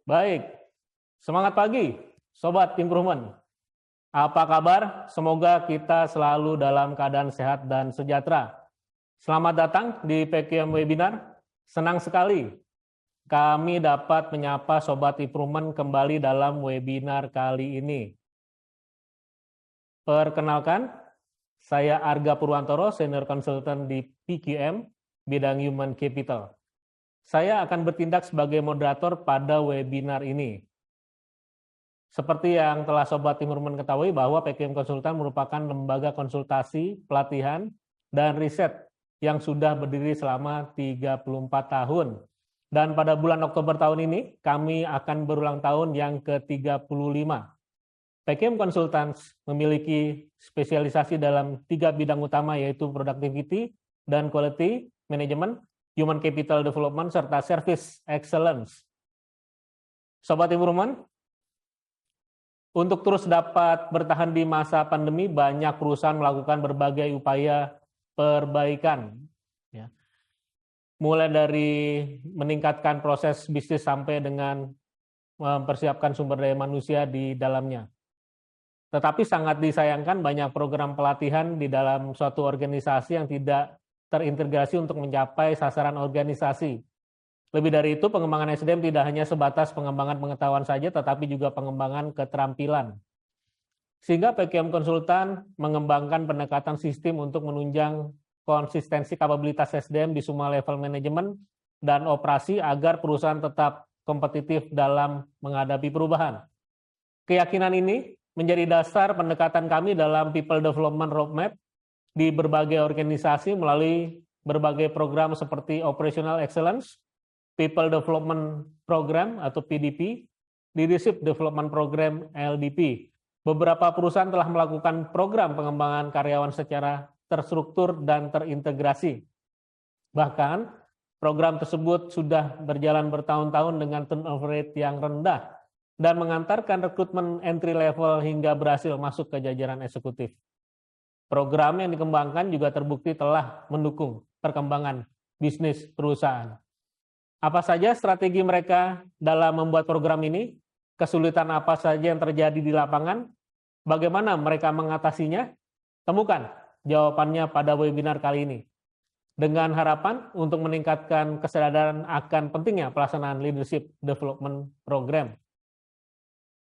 Baik, semangat pagi, Sobat Improvement. Apa kabar? Semoga kita selalu dalam keadaan sehat dan sejahtera. Selamat datang di PQM Webinar. Senang sekali kami dapat menyapa Sobat Improvement kembali dalam webinar kali ini. Perkenalkan, saya Arga Purwantoro, Senior Consultant di PQM, bidang Human Capital. Saya akan bertindak sebagai moderator pada webinar ini. Seperti yang telah Sobat Improvement ketahui bahwa PQM Konsultan merupakan lembaga konsultasi, pelatihan, dan riset yang sudah berdiri selama 34 tahun. Dan pada bulan Oktober tahun ini, kami akan berulang tahun yang ke-35. PQM Consultants memiliki spesialisasi dalam 3 bidang utama, yaitu productivity dan quality management, human capital development, serta service excellence. Sobat Improvement, untuk terus dapat bertahan di masa pandemi, banyak perusahaan melakukan berbagai upaya perbaikan. Ya. Mulai dari meningkatkan proses bisnis sampai dengan mempersiapkan sumber daya manusia di dalamnya. Tetapi sangat disayangkan banyak program pelatihan di dalam suatu organisasi yang tidak terintegrasi untuk mencapai sasaran organisasi. Lebih dari itu, pengembangan SDM tidak hanya sebatas pengembangan pengetahuan saja, tetapi juga pengembangan keterampilan. Sehingga PQM Konsultan mengembangkan pendekatan sistem untuk menunjang konsistensi kapabilitas SDM di semua level manajemen dan operasi agar perusahaan tetap kompetitif dalam menghadapi perubahan. Keyakinan ini menjadi dasar pendekatan kami dalam People Development Roadmap di berbagai organisasi melalui berbagai program seperti Operational Excellence, People Development Program atau PDP, Leadership Development Program LDP. Beberapa perusahaan telah melakukan program pengembangan karyawan secara terstruktur dan terintegrasi. Bahkan, program tersebut sudah berjalan bertahun-tahun dengan turnover rate yang rendah dan mengantarkan rekrutmen entry level hingga berhasil masuk ke jajaran eksekutif. Program yang dikembangkan juga terbukti telah mendukung perkembangan bisnis perusahaan. Apa saja strategi mereka dalam membuat program ini? Kesulitan apa saja yang terjadi di lapangan? Bagaimana mereka mengatasinya? Temukan jawabannya pada webinar kali ini. Dengan harapan untuk meningkatkan kesadaran akan pentingnya pelaksanaan Leadership Development Program.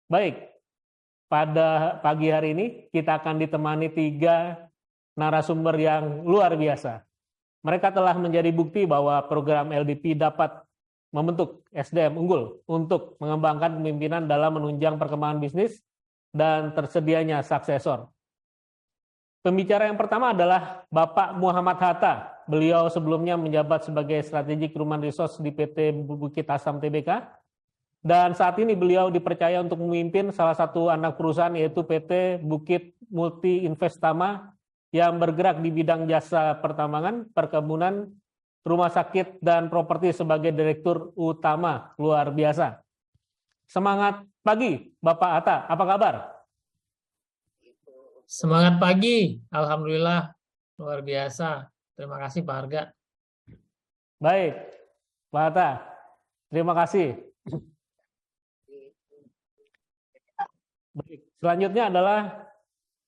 Baik. Pada pagi hari ini kita akan ditemani 3 narasumber yang luar biasa. Mereka telah menjadi bukti bahwa program LDP dapat membentuk SDM unggul untuk mengembangkan kepemimpinan dalam menunjang perkembangan bisnis dan tersedianya suksesor. Pembicara yang pertama adalah Bapak Muhammad Hatta. Beliau sebelumnya menjabat sebagai Strategic Human Resource di PT Bukit Asam Tbk. Dan saat ini beliau dipercaya untuk memimpin salah satu anak perusahaan yaitu PT Bukit Multi Investama yang bergerak di bidang jasa pertambangan, perkebunan, rumah sakit, dan properti sebagai direktur utama. Luar biasa. Semangat pagi, Bapak Hatta. Apa kabar? Semangat pagi. Alhamdulillah. Luar biasa. Terima kasih Pak Arga. Baik, Pak Hatta. Terima kasih. Baik, selanjutnya adalah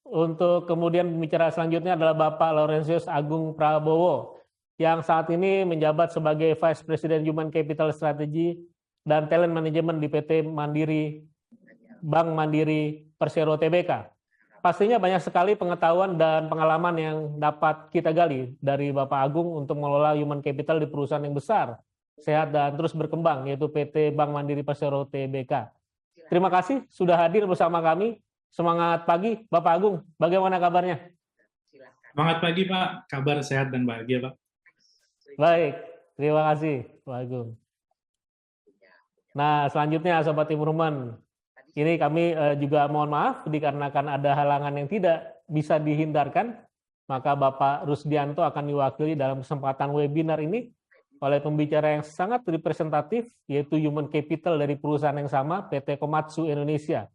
untuk kemudian pembicara selanjutnya adalah Bapak Laurentius Agung Prabowo yang saat ini menjabat sebagai Vice President Human Capital Strategy dan Talent Management di PT Mandiri Bank Mandiri Persero Tbk. Pastinya banyak sekali pengetahuan dan pengalaman yang dapat kita gali dari Bapak Agung untuk mengelola human capital di perusahaan yang besar, sehat dan terus berkembang yaitu PT Bank Mandiri Persero Tbk. Terima kasih sudah hadir bersama kami. Semangat pagi, Bapak Agung. Bagaimana kabarnya? Semangat pagi, Pak. Kabar sehat dan bahagia, Pak. Baik, terima kasih, Pak Agung. Nah, selanjutnya, Sobat Improvement. Ini kami juga mohon maaf dikarenakan ada halangan yang tidak bisa dihindarkan. Maka Bapak Rusdianto akan diwakili dalam kesempatan webinar ini oleh pembicara yang sangat representatif, yaitu human capital dari perusahaan yang sama, PT Komatsu Indonesia.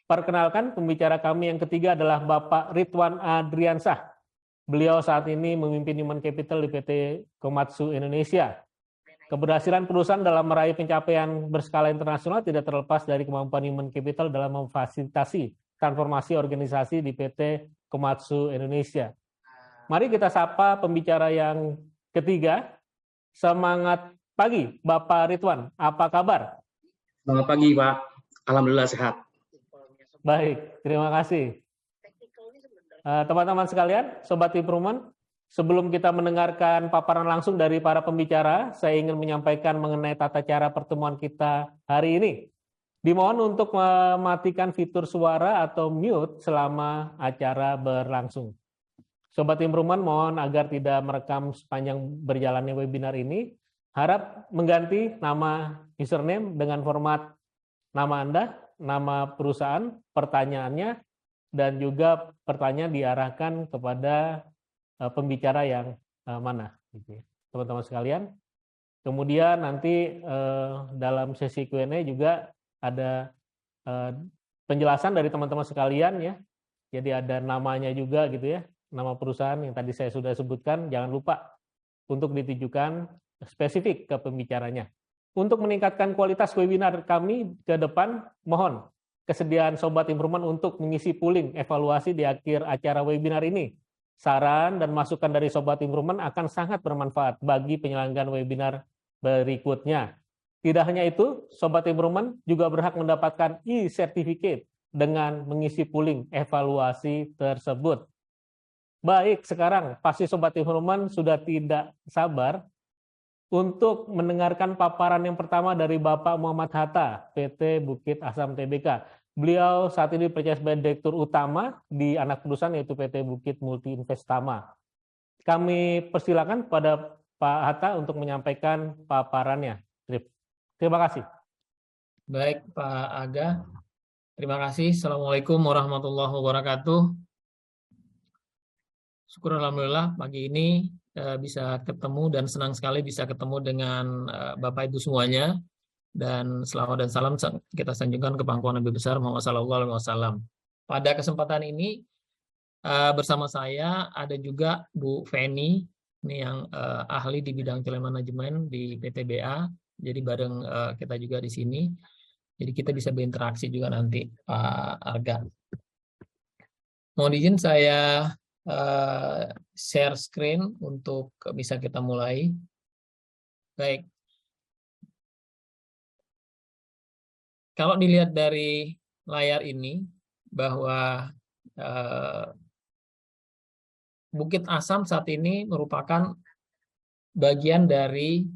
Perkenalkan, pembicara kami yang ketiga adalah Bapak Ridwan Adriansah. Beliau saat ini memimpin human capital di PT Komatsu Indonesia. Keberhasilan perusahaan dalam meraih pencapaian berskala internasional tidak terlepas dari kemampuan human capital dalam memfasilitasi transformasi organisasi di PT Komatsu Indonesia. Mari kita sapa pembicara yang ketiga. Semangat pagi, Bapak Ridwan. Apa kabar? Selamat pagi, Pak. Alhamdulillah sehat. Baik, terima kasih. Teman-teman sekalian, Sobat Improvement, sebelum kita mendengarkan paparan langsung dari para pembicara, saya ingin menyampaikan mengenai tata cara pertemuan kita hari ini. Dimohon untuk mematikan fitur suara atau mute selama acara berlangsung. Sobat Improvement, mohon agar tidak merekam sepanjang berjalannya webinar ini. Harap mengganti nama username dengan format nama Anda, nama perusahaan, pertanyaannya, dan juga pertanyaan diarahkan kepada pembicara yang mana, teman-teman sekalian. Kemudian nanti dalam sesi Q&A juga ada penjelasan dari teman-teman sekalian ya. Jadi ada namanya juga gitu ya, nama perusahaan yang tadi saya sudah sebutkan. Jangan lupa untuk ditujukan spesifik ke pembicaranya. Untuk meningkatkan kualitas webinar kami ke depan, mohon kesediaan Sobat Improvement untuk mengisi polling evaluasi di akhir acara webinar ini. Saran dan masukan dari Sobat Improvement akan sangat bermanfaat bagi penyelenggaraan webinar berikutnya. Tidak hanya itu, Sobat Improvement juga berhak mendapatkan e-certificate dengan mengisi polling evaluasi tersebut. Baik, sekarang pasti Sobat Improvement sudah tidak sabar untuk mendengarkan paparan yang pertama dari Bapak Muhammad Hatta, PT Bukit Asam Tbk. Beliau saat ini dipercaya sebagai Direktur Utama di anak perusahaan yaitu PT Bukit Multi Investama. Kami persilakan pada Pak Hatta untuk menyampaikan paparannya. Terima kasih. Baik, Pak Aga. Terima kasih. Assalamualaikum warahmatullahi wabarakatuh. Syukur alhamdulillah pagi ini bisa ketemu dan senang sekali bisa ketemu dengan Bapak Ibu semuanya, dan selawat dan salam kita sanjungkan ke pangkuan Nabi besar Muhammad SAW. Pada kesempatan ini bersama saya ada juga Bu Feni, ini yang ahli di bidang telemanajemen di PTBA. Jadi bareng kita juga di sini. Jadi kita bisa berinteraksi juga nanti Pak Arga. Mohon izin saya share screen untuk bisa kita mulai. Baik. Kalau dilihat dari layar ini bahwa Bukit Asam saat ini merupakan bagian dari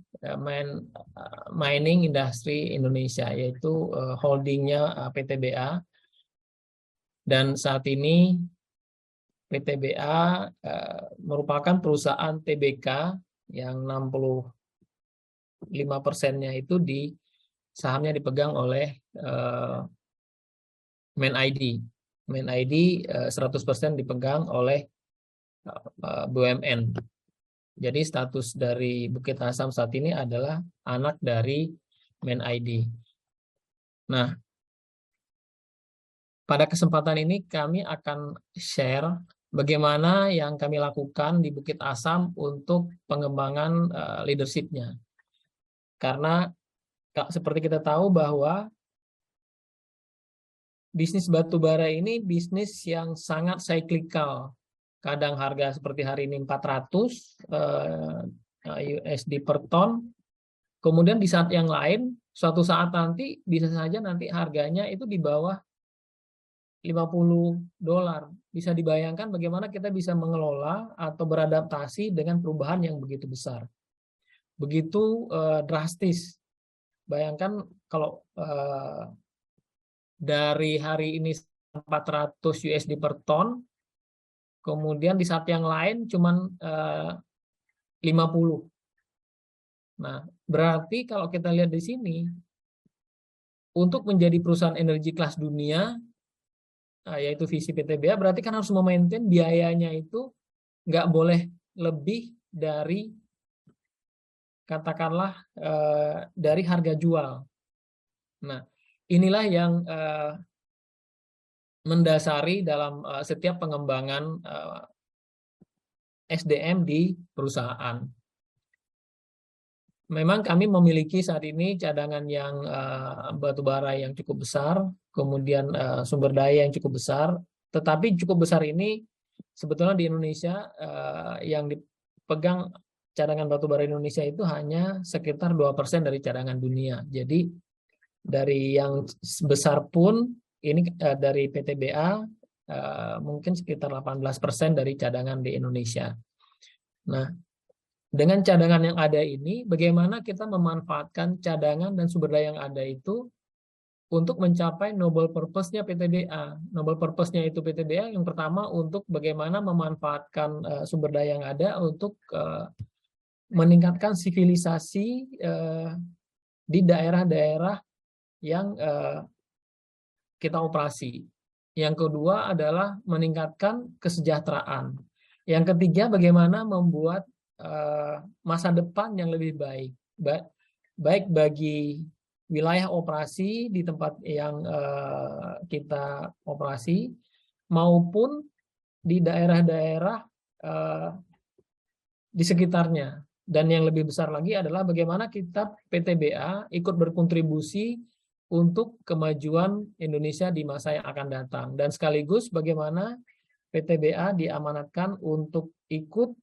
mining industri Indonesia, yaitu holdingnya PTBA. Dan saat ini PTBA merupakan perusahaan TBK yang 65%-nya itu sahamnya dipegang oleh ManID. ManID 100% dipegang oleh BUMN. Jadi status dari Bukit Asam saat ini adalah anak dari ManID. Nah, pada kesempatan ini kami akan share bagaimana yang kami lakukan di Bukit Asam untuk pengembangan leadership-nya. Karena seperti kita tahu bahwa bisnis batubara ini bisnis yang sangat cyclical. Kadang harga seperti hari ini 400 USD per ton. Kemudian di saat yang lain, suatu saat nanti bisa saja nanti harganya itu di bawah $50. Bisa dibayangkan bagaimana kita bisa mengelola atau beradaptasi dengan perubahan yang begitu besar. Begitu drastis. Bayangkan kalau dari hari ini 400 USD per ton, kemudian di saat yang lain cuman 50. Nah, berarti kalau kita lihat di sini, untuk menjadi perusahaan energi kelas dunia, yaitu visi PTBA, berarti kan harus memaintain biayanya itu nggak boleh lebih dari, katakanlah, dari harga jual. Nah, inilah yang mendasari dalam setiap pengembangan SDM di perusahaan. memang kami memiliki saat ini cadangan yang batu bara yang cukup besar, kemudian sumber daya yang cukup besar, tetapi cukup besar ini sebetulnya di Indonesia yang dipegang cadangan batu bara Indonesia itu hanya sekitar 2% dari cadangan dunia. Jadi dari yang besar pun ini dari PTBA mungkin sekitar 18% dari cadangan di Indonesia. Nah, dengan cadangan yang ada ini, bagaimana kita memanfaatkan cadangan dan sumber daya yang ada itu untuk mencapai noble purpose-nya PTBA. Noble purpose-nya itu PTBA yang pertama untuk bagaimana memanfaatkan sumber daya yang ada untuk meningkatkan sivilisasi di daerah-daerah yang kita operasi. Yang kedua adalah meningkatkan kesejahteraan. Yang ketiga, bagaimana membuat masa depan yang lebih baik. Baik bagi wilayah operasi di tempat yang kita operasi, maupun di daerah-daerah di sekitarnya. Dan yang lebih besar lagi adalah bagaimana kita PTBA ikut berkontribusi untuk kemajuan Indonesia di masa yang akan datang. Dan sekaligus bagaimana PTBA diamanatkan untuk ikut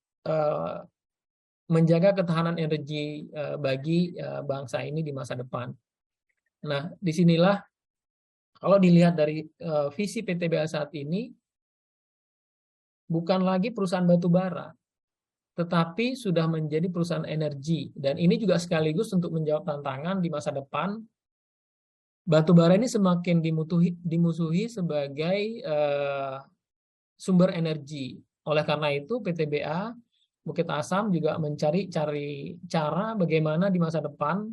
menjaga ketahanan energi bagi bangsa ini di masa depan. Nah, disinilah kalau dilihat dari visi PTBA saat ini, bukan lagi perusahaan batu bara, tetapi sudah menjadi perusahaan energi. Dan ini juga sekaligus untuk menjawab tantangan di masa depan. Batu bara ini semakin dimusuhi sebagai sumber energi. Oleh karena itu, PTBA Bukit Asam juga mencari cara bagaimana di masa depan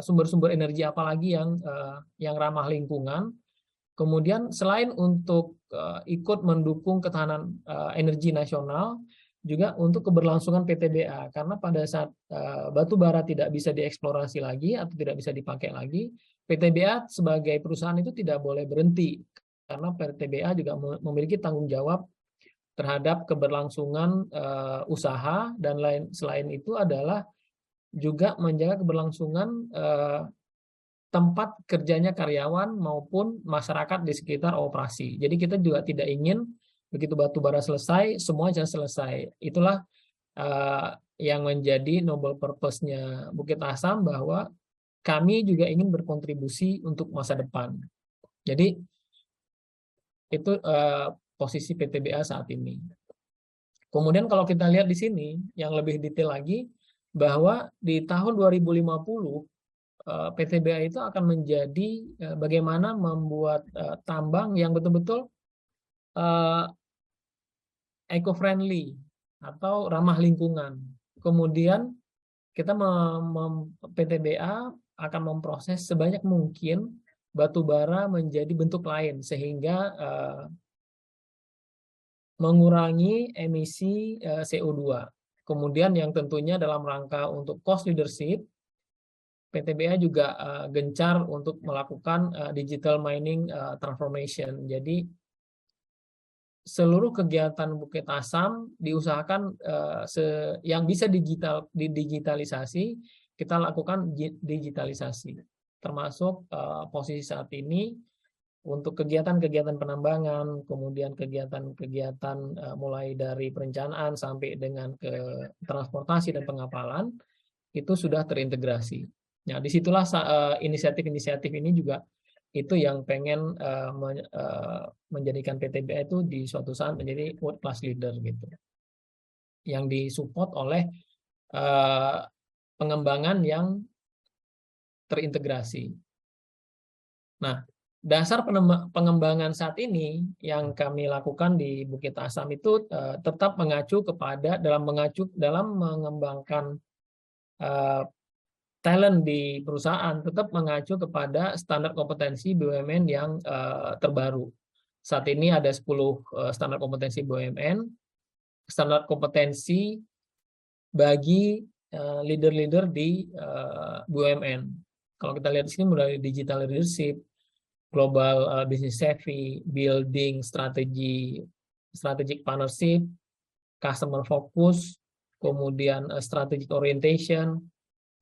sumber-sumber energi apalagi yang ramah lingkungan. Kemudian selain untuk ikut mendukung ketahanan energi nasional, juga untuk keberlangsungan PTBA. Karena pada saat batu bara tidak bisa dieksplorasi lagi atau tidak bisa dipakai lagi, PTBA sebagai perusahaan itu tidak boleh berhenti. Karena PTBA juga memiliki tanggung jawab terhadap keberlangsungan usaha, dan selain itu adalah juga menjaga keberlangsungan tempat kerjanya karyawan maupun masyarakat di sekitar operasi. Jadi kita juga tidak ingin begitu batu bara selesai, semuanya selesai. Itulah yang menjadi noble purpose-nya Bukit Asam, bahwa kami juga ingin berkontribusi untuk masa depan. Jadi itu posisi PTBA saat ini. Kemudian kalau kita lihat di sini yang lebih detail lagi, bahwa di tahun 2050 PTBA itu akan menjadi bagaimana membuat tambang yang betul-betul eco-friendly atau ramah lingkungan. Kemudian kita PTBA akan memproses sebanyak mungkin batu bara menjadi bentuk lain sehingga mengurangi emisi CO2. Kemudian yang tentunya dalam rangka untuk cost leadership, PTBA juga gencar untuk melakukan digital mining transformation. Jadi seluruh kegiatan Bukit Asam diusahakan yang bisa digitalisasi, kita lakukan digitalisasi. Termasuk posisi saat ini untuk kegiatan-kegiatan penambangan, kemudian kegiatan-kegiatan mulai dari perencanaan sampai dengan ke transportasi dan pengapalan, itu sudah terintegrasi. Nah, disitulah inisiatif-inisiatif ini juga itu yang pengen menjadikan PTBA itu di suatu saat menjadi world class leader gitu, yang disupport oleh pengembangan yang terintegrasi. Nah, dasar pengembangan saat ini yang kami lakukan di Bukit Asam itu tetap mengacu kepada dalam mengembangkan talent di perusahaan, tetap mengacu kepada standar kompetensi BUMN yang terbaru. Saat ini ada 10 standar kompetensi BUMN, standar kompetensi bagi leader-leader di BUMN. Kalau kita lihat di sini mulai digital leadership, global business savvy, building strategic partnership, customer focus, kemudian strategic orientation,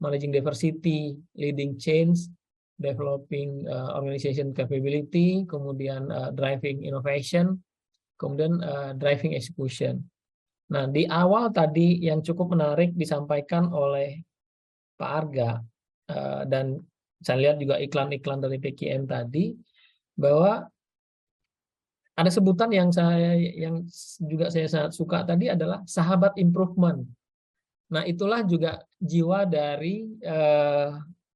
managing diversity, leading change, developing organization capability, kemudian driving innovation, kemudian driving execution. Nah, di awal tadi yang cukup menarik disampaikan oleh Pak Arga, dan saya lihat juga iklan-iklan dari PKM tadi, bahwa ada sebutan yang juga saya sangat suka tadi adalah sahabat improvement. Nah, itulah juga jiwa dari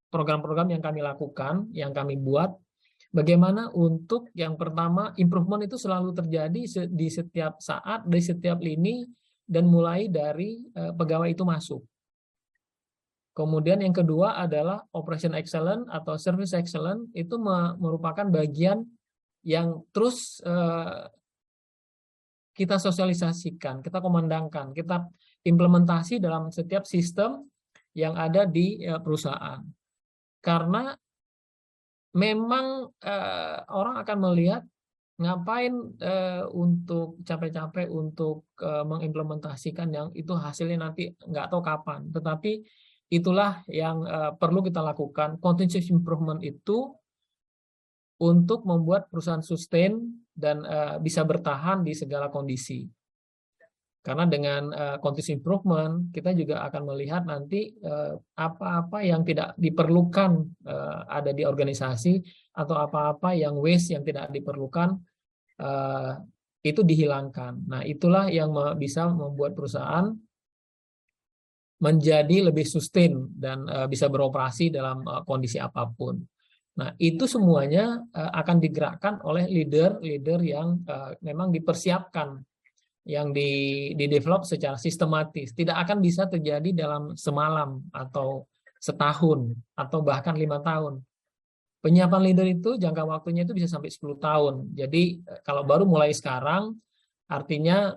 program-program yang kami lakukan, yang kami buat. Bagaimana untuk yang pertama, improvement itu selalu terjadi di setiap saat, di setiap lini, dan mulai dari pegawai itu masuk. Kemudian yang kedua adalah operation excellence atau service excellence, itu merupakan bagian yang terus kita sosialisasikan, kita komandangkan, kita implementasi dalam setiap sistem yang ada di perusahaan. Karena memang orang akan melihat ngapain untuk capek-capek untuk mengimplementasikan yang itu hasilnya nanti nggak tahu kapan. Tetapi itulah yang perlu kita lakukan. Continuous improvement itu untuk membuat perusahaan sustain dan bisa bertahan di segala kondisi. Karena dengan continuous improvement, kita juga akan melihat nanti apa-apa yang tidak diperlukan ada di organisasi, atau apa-apa yang waste yang tidak diperlukan, itu dihilangkan. Nah, itulah yang bisa membuat perusahaan menjadi lebih sustain dan bisa beroperasi dalam kondisi apapun. Nah, itu semuanya akan digerakkan oleh leader-leader yang memang dipersiapkan, yang di-develop secara sistematis. Tidak akan bisa terjadi dalam semalam atau setahun atau bahkan 5 tahun. Penyiapan leader itu jangka waktunya itu bisa sampai 10 tahun. Jadi kalau baru mulai sekarang, artinya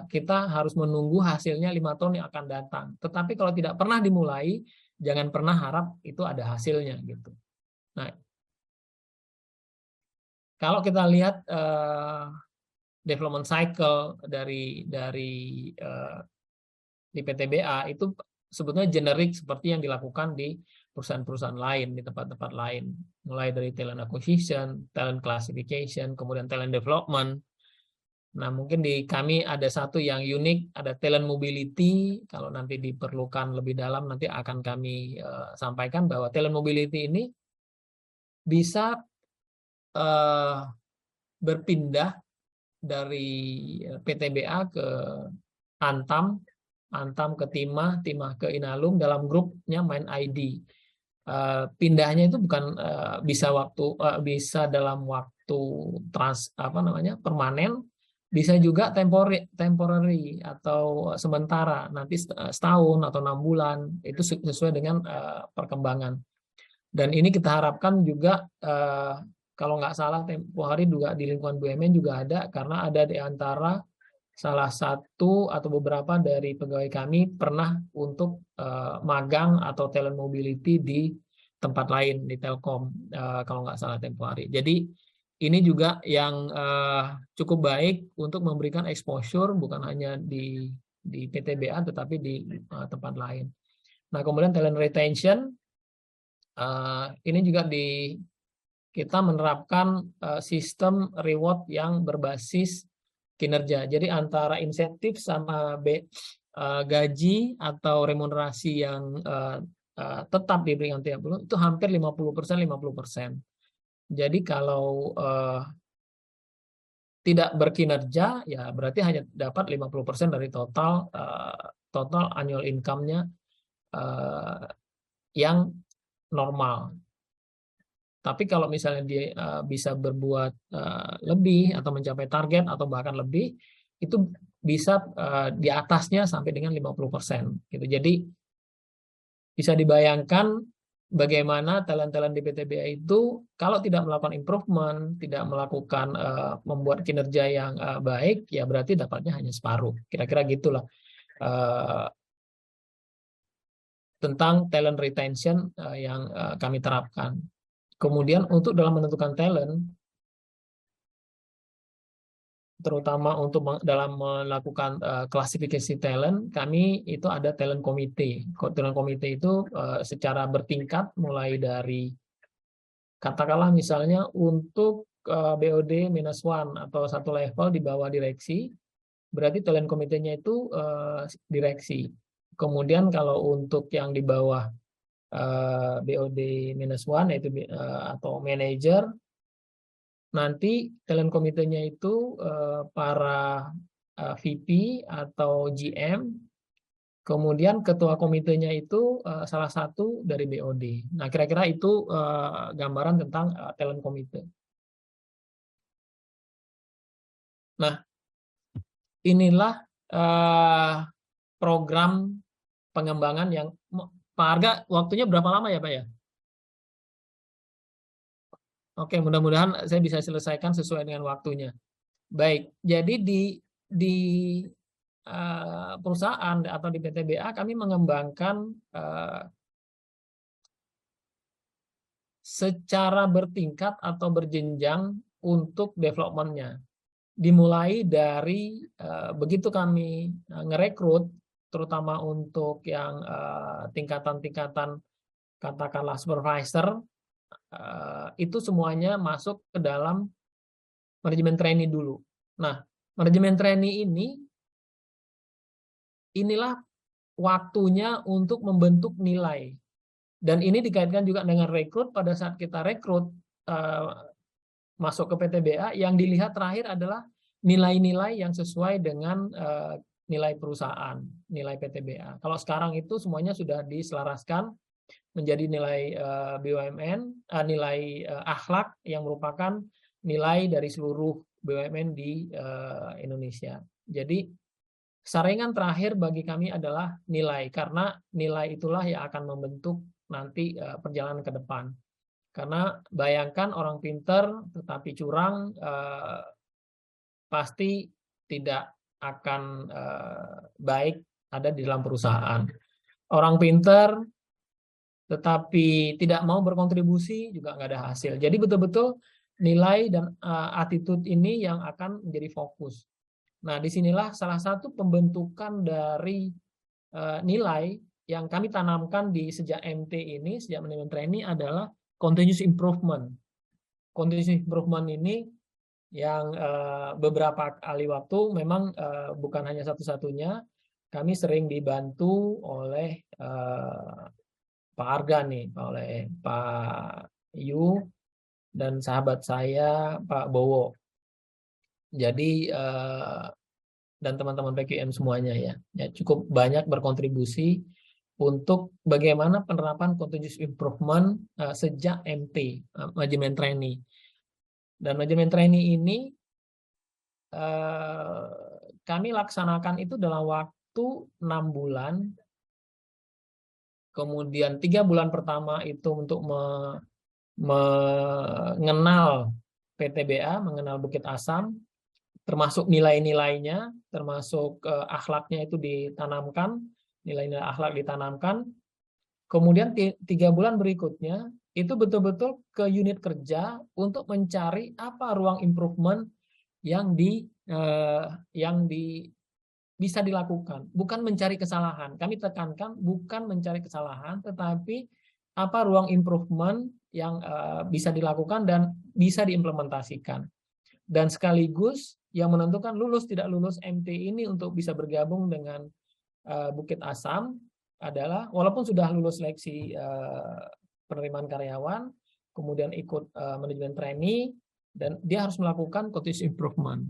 kita harus menunggu hasilnya 5 tahun yang akan datang. Tetapi kalau tidak pernah dimulai, jangan pernah harap itu ada hasilnya gitu. Nah, kalau kita lihat development cycle di PTBA itu sebetulnya generik seperti yang dilakukan di perusahaan-perusahaan lain, di tempat-tempat lain, mulai dari talent acquisition, talent classification, kemudian talent development. Nah, mungkin di kami ada satu yang unik, ada talent mobility. Kalau nanti diperlukan lebih dalam, nanti akan kami sampaikan bahwa talent mobility ini bisa berpindah dari PTBA ke Antam, Antam ke Timah, Timah ke Inalum dalam grupnya Mind ID. Pindahnya itu bukan bisa dalam waktu permanen, bisa juga temporary atau sementara, nanti setahun atau 6 bulan, itu sesuai dengan perkembangan. Dan ini kita harapkan juga kalau nggak salah tempo hari juga di lingkungan BUMN juga ada, karena ada di antara salah satu atau beberapa dari pegawai kami pernah untuk magang atau talent mobility di tempat lain, di Telkom, kalau nggak salah tempo hari. Jadi ini juga yang cukup baik untuk memberikan exposure bukan hanya di PTBA tetapi di tempat lain. Nah, kemudian talent retention, ini juga kita menerapkan sistem reward yang berbasis kinerja. Jadi antara insentif sama gaji atau remunerasi yang tetap diberikan tiap bulan itu hampir 50%. Jadi kalau tidak berkinerja, ya berarti hanya dapat 50% dari total annual income-nya yang normal. Tapi kalau misalnya dia bisa berbuat lebih atau mencapai target atau bahkan lebih, itu bisa di atasnya sampai dengan 50%. Gitu. Jadi bisa dibayangkan bagaimana talent-talent di PTBA itu kalau tidak melakukan improvement, tidak melakukan membuat kinerja yang baik, ya berarti dapatnya hanya separuh. Kira-kira gitulah tentang talent retention yang kami terapkan. Kemudian untuk dalam menentukan talent, terutama untuk dalam melakukan klasifikasi talent, kami itu ada talent committee. Talent committee itu secara bertingkat, mulai dari katakanlah misalnya untuk BOD -1 atau satu level di bawah direksi, berarti talent committee-nya itu direksi. Kemudian kalau untuk yang di bawah BOD -1 yaitu atau manager, nanti talent committee-nya itu para VP atau GM, kemudian ketua komitenya itu salah satu dari BOD. Nah, kira-kira itu gambaran tentang talent committee. Nah, inilah program pengembangan yang Pak Arga, waktunya berapa lama ya Pak ya? Oke, mudah-mudahan saya bisa selesaikan sesuai dengan waktunya. Baik, jadi di perusahaan atau di PTBA kami mengembangkan secara bertingkat atau berjenjang untuk development-nya. Dimulai dari begitu kami ngerekrut, terutama untuk yang tingkatan-tingkatan katakanlah supervisor, itu semuanya masuk ke dalam manajemen trainee dulu. Nah, manajemen trainee inilah waktunya untuk membentuk nilai. Dan ini dikaitkan juga dengan rekrut. Pada saat kita rekrut masuk ke PTBA, yang dilihat terakhir adalah nilai-nilai yang sesuai dengan nilai perusahaan, nilai PTBA. Kalau sekarang itu semuanya sudah diselaraskan menjadi nilai BUMN, nilai akhlak yang merupakan nilai dari seluruh BUMN di Indonesia. Jadi saringan terakhir bagi kami adalah nilai, karena nilai itulah yang akan membentuk nanti perjalanan ke depan. Karena bayangkan orang pinter tetapi curang pasti tidak akan baik ada di dalam perusahaan. Orang pinter tetapi tidak mau berkontribusi juga nggak ada hasil. Jadi betul-betul nilai dan attitude ini yang akan menjadi fokus. Nah, disinilah salah satu pembentukan dari nilai yang kami tanamkan di sejak MT ini, sejak manajemen trainee adalah continuous improvement. Continuous improvement ini yang beberapa kali waktu memang bukan hanya satu-satunya, kami sering dibantu oleh Pak Arga nih, oleh Pak Yu dan sahabat saya Pak Bowo. Jadi dan teman-teman PQM semuanya ya cukup banyak berkontribusi untuk bagaimana penerapan continuous improvement sejak MT, manajemen trainee. Dan manajemen trainee ini kami laksanakan itu dalam waktu 6 bulan. Kemudian 3 bulan pertama itu untuk mengenal PTBA, mengenal Bukit Asam, termasuk nilai-nilainya, termasuk akhlaknya itu ditanamkan, nilai-nilai akhlak ditanamkan. Kemudian 3 bulan berikutnya itu betul-betul ke unit kerja untuk mencari apa ruang improvement yang bisa dilakukan, bukan mencari kesalahan. Kami tekankan bukan mencari kesalahan, tetapi apa ruang improvement yang bisa dilakukan dan bisa diimplementasikan. Dan sekaligus yang menentukan lulus tidak lulus MT ini untuk bisa bergabung dengan Bukit Asam adalah walaupun sudah lulus seleksi penerimaan karyawan, kemudian ikut manajemen trainee, dan dia harus melakukan continuous improvement.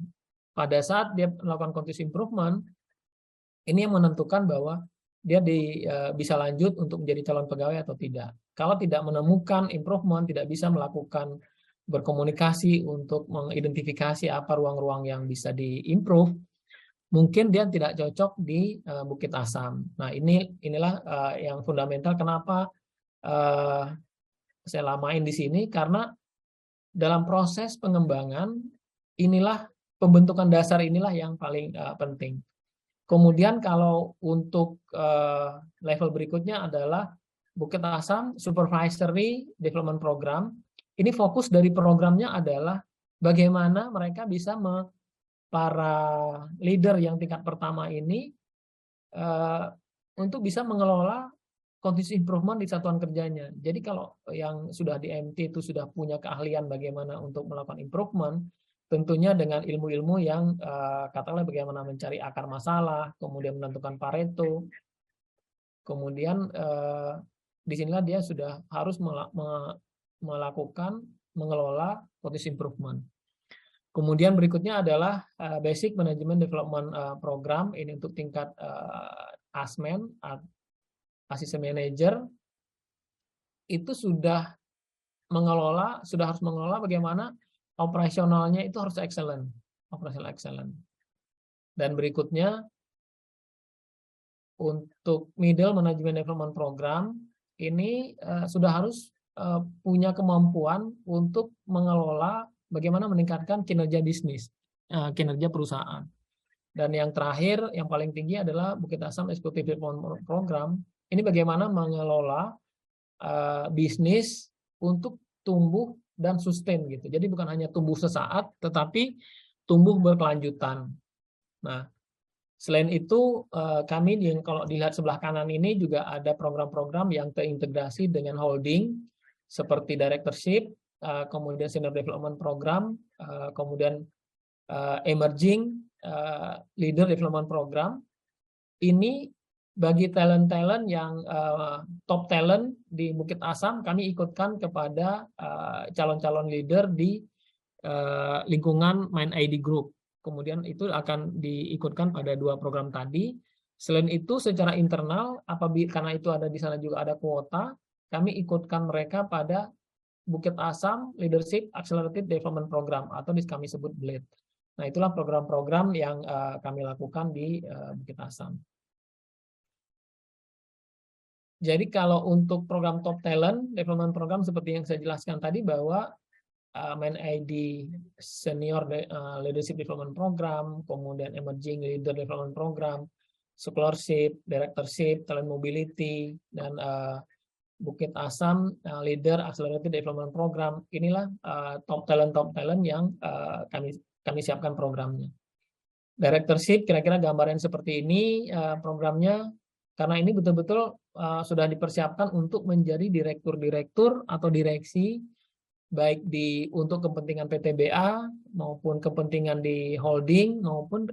Pada saat dia melakukan continuous improvement, ini yang menentukan bahwa dia bisa lanjut untuk menjadi calon pegawai atau tidak. Kalau tidak menemukan improvement, tidak bisa melakukan berkomunikasi untuk mengidentifikasi apa ruang-ruang yang bisa diimprove, mungkin dia tidak cocok di Bukit Asam. Nah, inilah yang fundamental kenapa saya lamain di sini, karena dalam proses pengembangan inilah pembentukan dasar inilah yang paling penting. Kemudian kalau untuk level berikutnya adalah Bukit Asam Supervisory Development Program. Ini fokus dari programnya adalah bagaimana mereka bisa para leader yang tingkat pertama ini untuk bisa mengelola continuous improvement di satuan kerjanya. Jadi kalau yang sudah di MT itu sudah punya keahlian bagaimana untuk melakukan improvement, tentunya dengan ilmu-ilmu yang katakanlah bagaimana mencari akar masalah, kemudian menentukan Pareto, kemudian disinilah dia sudah harus mengelola continuous improvement. Kemudian berikutnya adalah Basic Management Development Program, ini untuk tingkat ASMAN, Assistant Manager, itu sudah harus mengelola bagaimana operasionalnya itu harus excellent, operational excellent. Dan berikutnya untuk Middle Management Development Program ini sudah harus punya kemampuan untuk mengelola bagaimana meningkatkan kinerja bisnis, kinerja perusahaan. Dan yang terakhir, yang paling tinggi adalah Bukit Asam Executive Development Program. Ini bagaimana mengelola bisnis untuk tumbuh dan sustain gitu. Jadi bukan hanya tumbuh sesaat, tetapi tumbuh berkelanjutan. Nah, selain itu kami kalau dilihat sebelah kanan ini juga ada program-program yang terintegrasi dengan holding seperti directorship, kemudian senior development program, kemudian emerging leader development program. Ini bagi talent-talent yang top talent di Bukit Asam, kami ikutkan kepada calon-calon leader di lingkungan MindID Group. Kemudian itu akan diikutkan pada 2 program tadi. Selain itu, secara internal, karena itu ada di sana juga ada kuota, kami ikutkan mereka pada Bukit Asam Leadership Accelerated Development Program, atau kami sebut BLADE. Nah, itulah program-program yang kami lakukan di Bukit Asam. Jadi kalau untuk program top talent development program seperti yang saya jelaskan tadi, bahwa MindID Senior Leadership Development Program, kemudian Emerging Leader Development Program, Scholarship, Directorship, Talent Mobility, dan Bukit Asam Leader Accelerated Development Program, inilah top talent yang kami siapkan programnya. Directorship kira-kira gambaran seperti ini programnya, karena ini betul-betul sudah dipersiapkan untuk menjadi direktur-direktur atau direksi, baik untuk kepentingan PTBA maupun kepentingan di holding maupun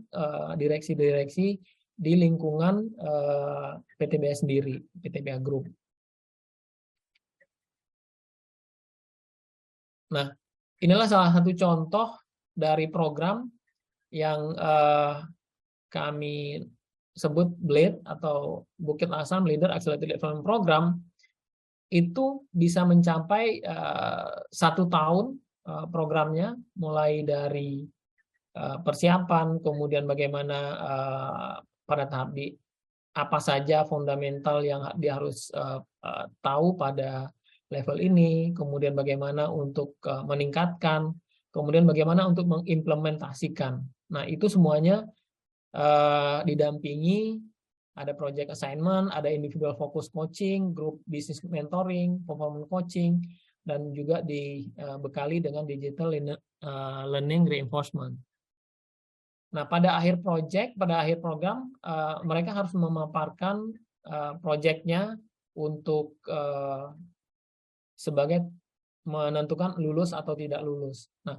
direksi-direksi di lingkungan PTBA sendiri, PTBA Group. Nah, inilah salah satu contoh dari program yang kami sebut BLADE atau Bukit Asam Leader Accelerated Development Program. Itu bisa mencapai 1 tahun programnya, mulai dari persiapan, kemudian bagaimana pada tahap apa saja fundamental yang dia harus tahu pada level ini, kemudian bagaimana untuk meningkatkan, kemudian bagaimana untuk mengimplementasikan. Nah, itu semuanya didampingi, ada project assignment, ada individual focus coaching, group business mentoring, performance coaching, dan juga dibekali dengan digital learning reinforcement. Nah, pada akhir program, mereka harus memaparkan projectnya untuk sebagai menentukan lulus atau tidak lulus. Nah,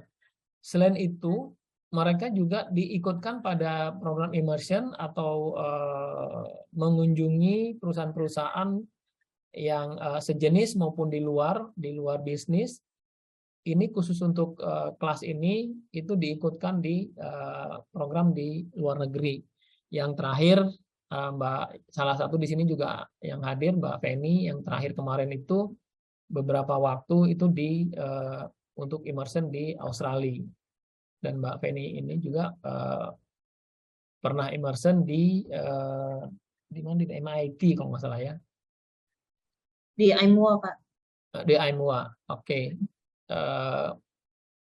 selain itu, mereka juga diikutkan pada program immersion atau mengunjungi perusahaan-perusahaan yang sejenis maupun di luar bisnis. Ini khusus untuk kelas ini, itu diikutkan di program di luar negeri. Yang terakhir, salah satu di sini juga yang hadir, Mbak Feni, yang terakhir kemarin itu beberapa waktu itu untuk immersion di Australia. Dan Mbak Feni ini juga pernah immersion di mana, di MIT kalau nggak salah ya. Di IMUA, Pak. Di IMUA, oke.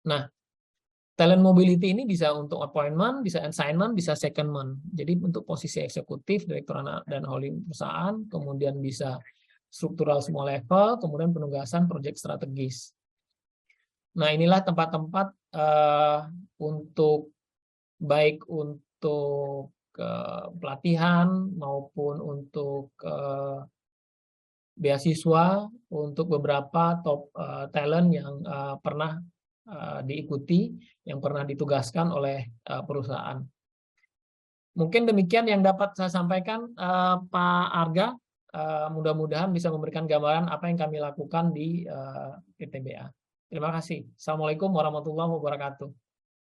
Nah, talent mobility ini bisa untuk appointment, bisa assignment, bisa secondment. Jadi untuk posisi eksekutif, direktur dan holding perusahaan, kemudian bisa struktural semua level, kemudian penugasan proyek strategis. Nah, inilah tempat-tempat untuk baik untuk pelatihan maupun untuk beasiswa untuk beberapa top talent yang pernah diikuti, yang pernah ditugaskan oleh perusahaan. Mungkin demikian yang dapat saya sampaikan, Pak Arga. Mudah-mudahan bisa memberikan gambaran apa yang kami lakukan di PTBA. Terima kasih. Assalamualaikum warahmatullahi wabarakatuh.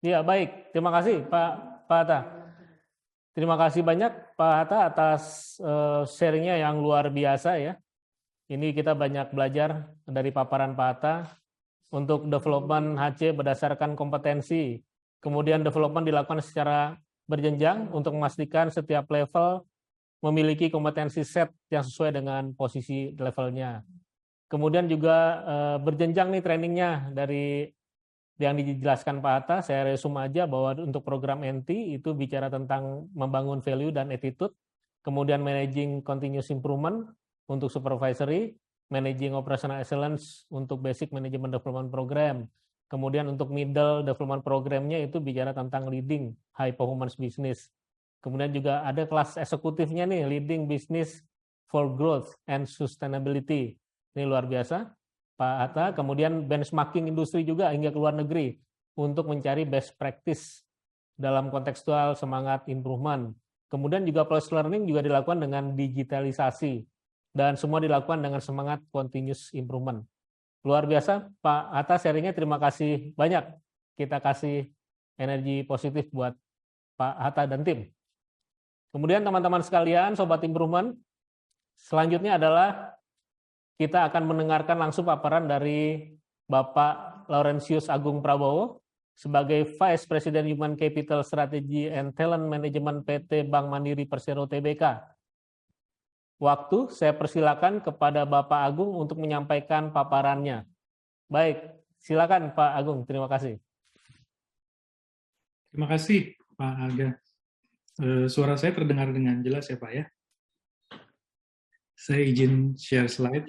Ya, baik. Terima kasih Pak Hatta. Terima kasih banyak Pak Hatta atas sharingnya yang luar biasa ya. Ini kita banyak belajar dari paparan Pak Hatta untuk development HC berdasarkan kompetensi. Kemudian development dilakukan secara berjenjang untuk memastikan setiap level memiliki kompetensi set yang sesuai dengan posisi levelnya. Kemudian juga berjenjang nih trainingnya dari yang dijelaskan Pak Hatta. Saya resume aja bahwa untuk program NT itu bicara tentang membangun value dan attitude, kemudian managing continuous improvement untuk supervisory, managing operational excellence untuk basic management development program. Kemudian untuk middle development programnya itu bicara tentang leading high performance business. Kemudian juga ada kelas eksekutifnya nih, leading business for growth and sustainability. Ini luar biasa, Pak Hatta. Kemudian benchmarking industri juga hingga ke luar negeri untuk mencari best practice dalam kontekstual semangat improvement. Kemudian juga plus learning juga dilakukan dengan digitalisasi. Dan semua dilakukan dengan semangat continuous improvement. Luar biasa, Pak Hatta sharingnya, terima kasih banyak. Kita kasih energi positif buat Pak Hatta dan tim. Kemudian teman-teman sekalian, Sobat Improvement, selanjutnya adalah kita akan mendengarkan langsung paparan dari Bapak Laurentius Agung Prabowo sebagai Vice President Human Capital Strategy and Talent Management PT Bank Mandiri Persero Tbk. Waktu saya persilakan kepada Bapak Agung untuk menyampaikan paparannya. Baik, silakan Pak Agung, terima kasih. Terima kasih Pak Arga. Suara saya terdengar dengan jelas ya Pak ya? Saya izin share slide.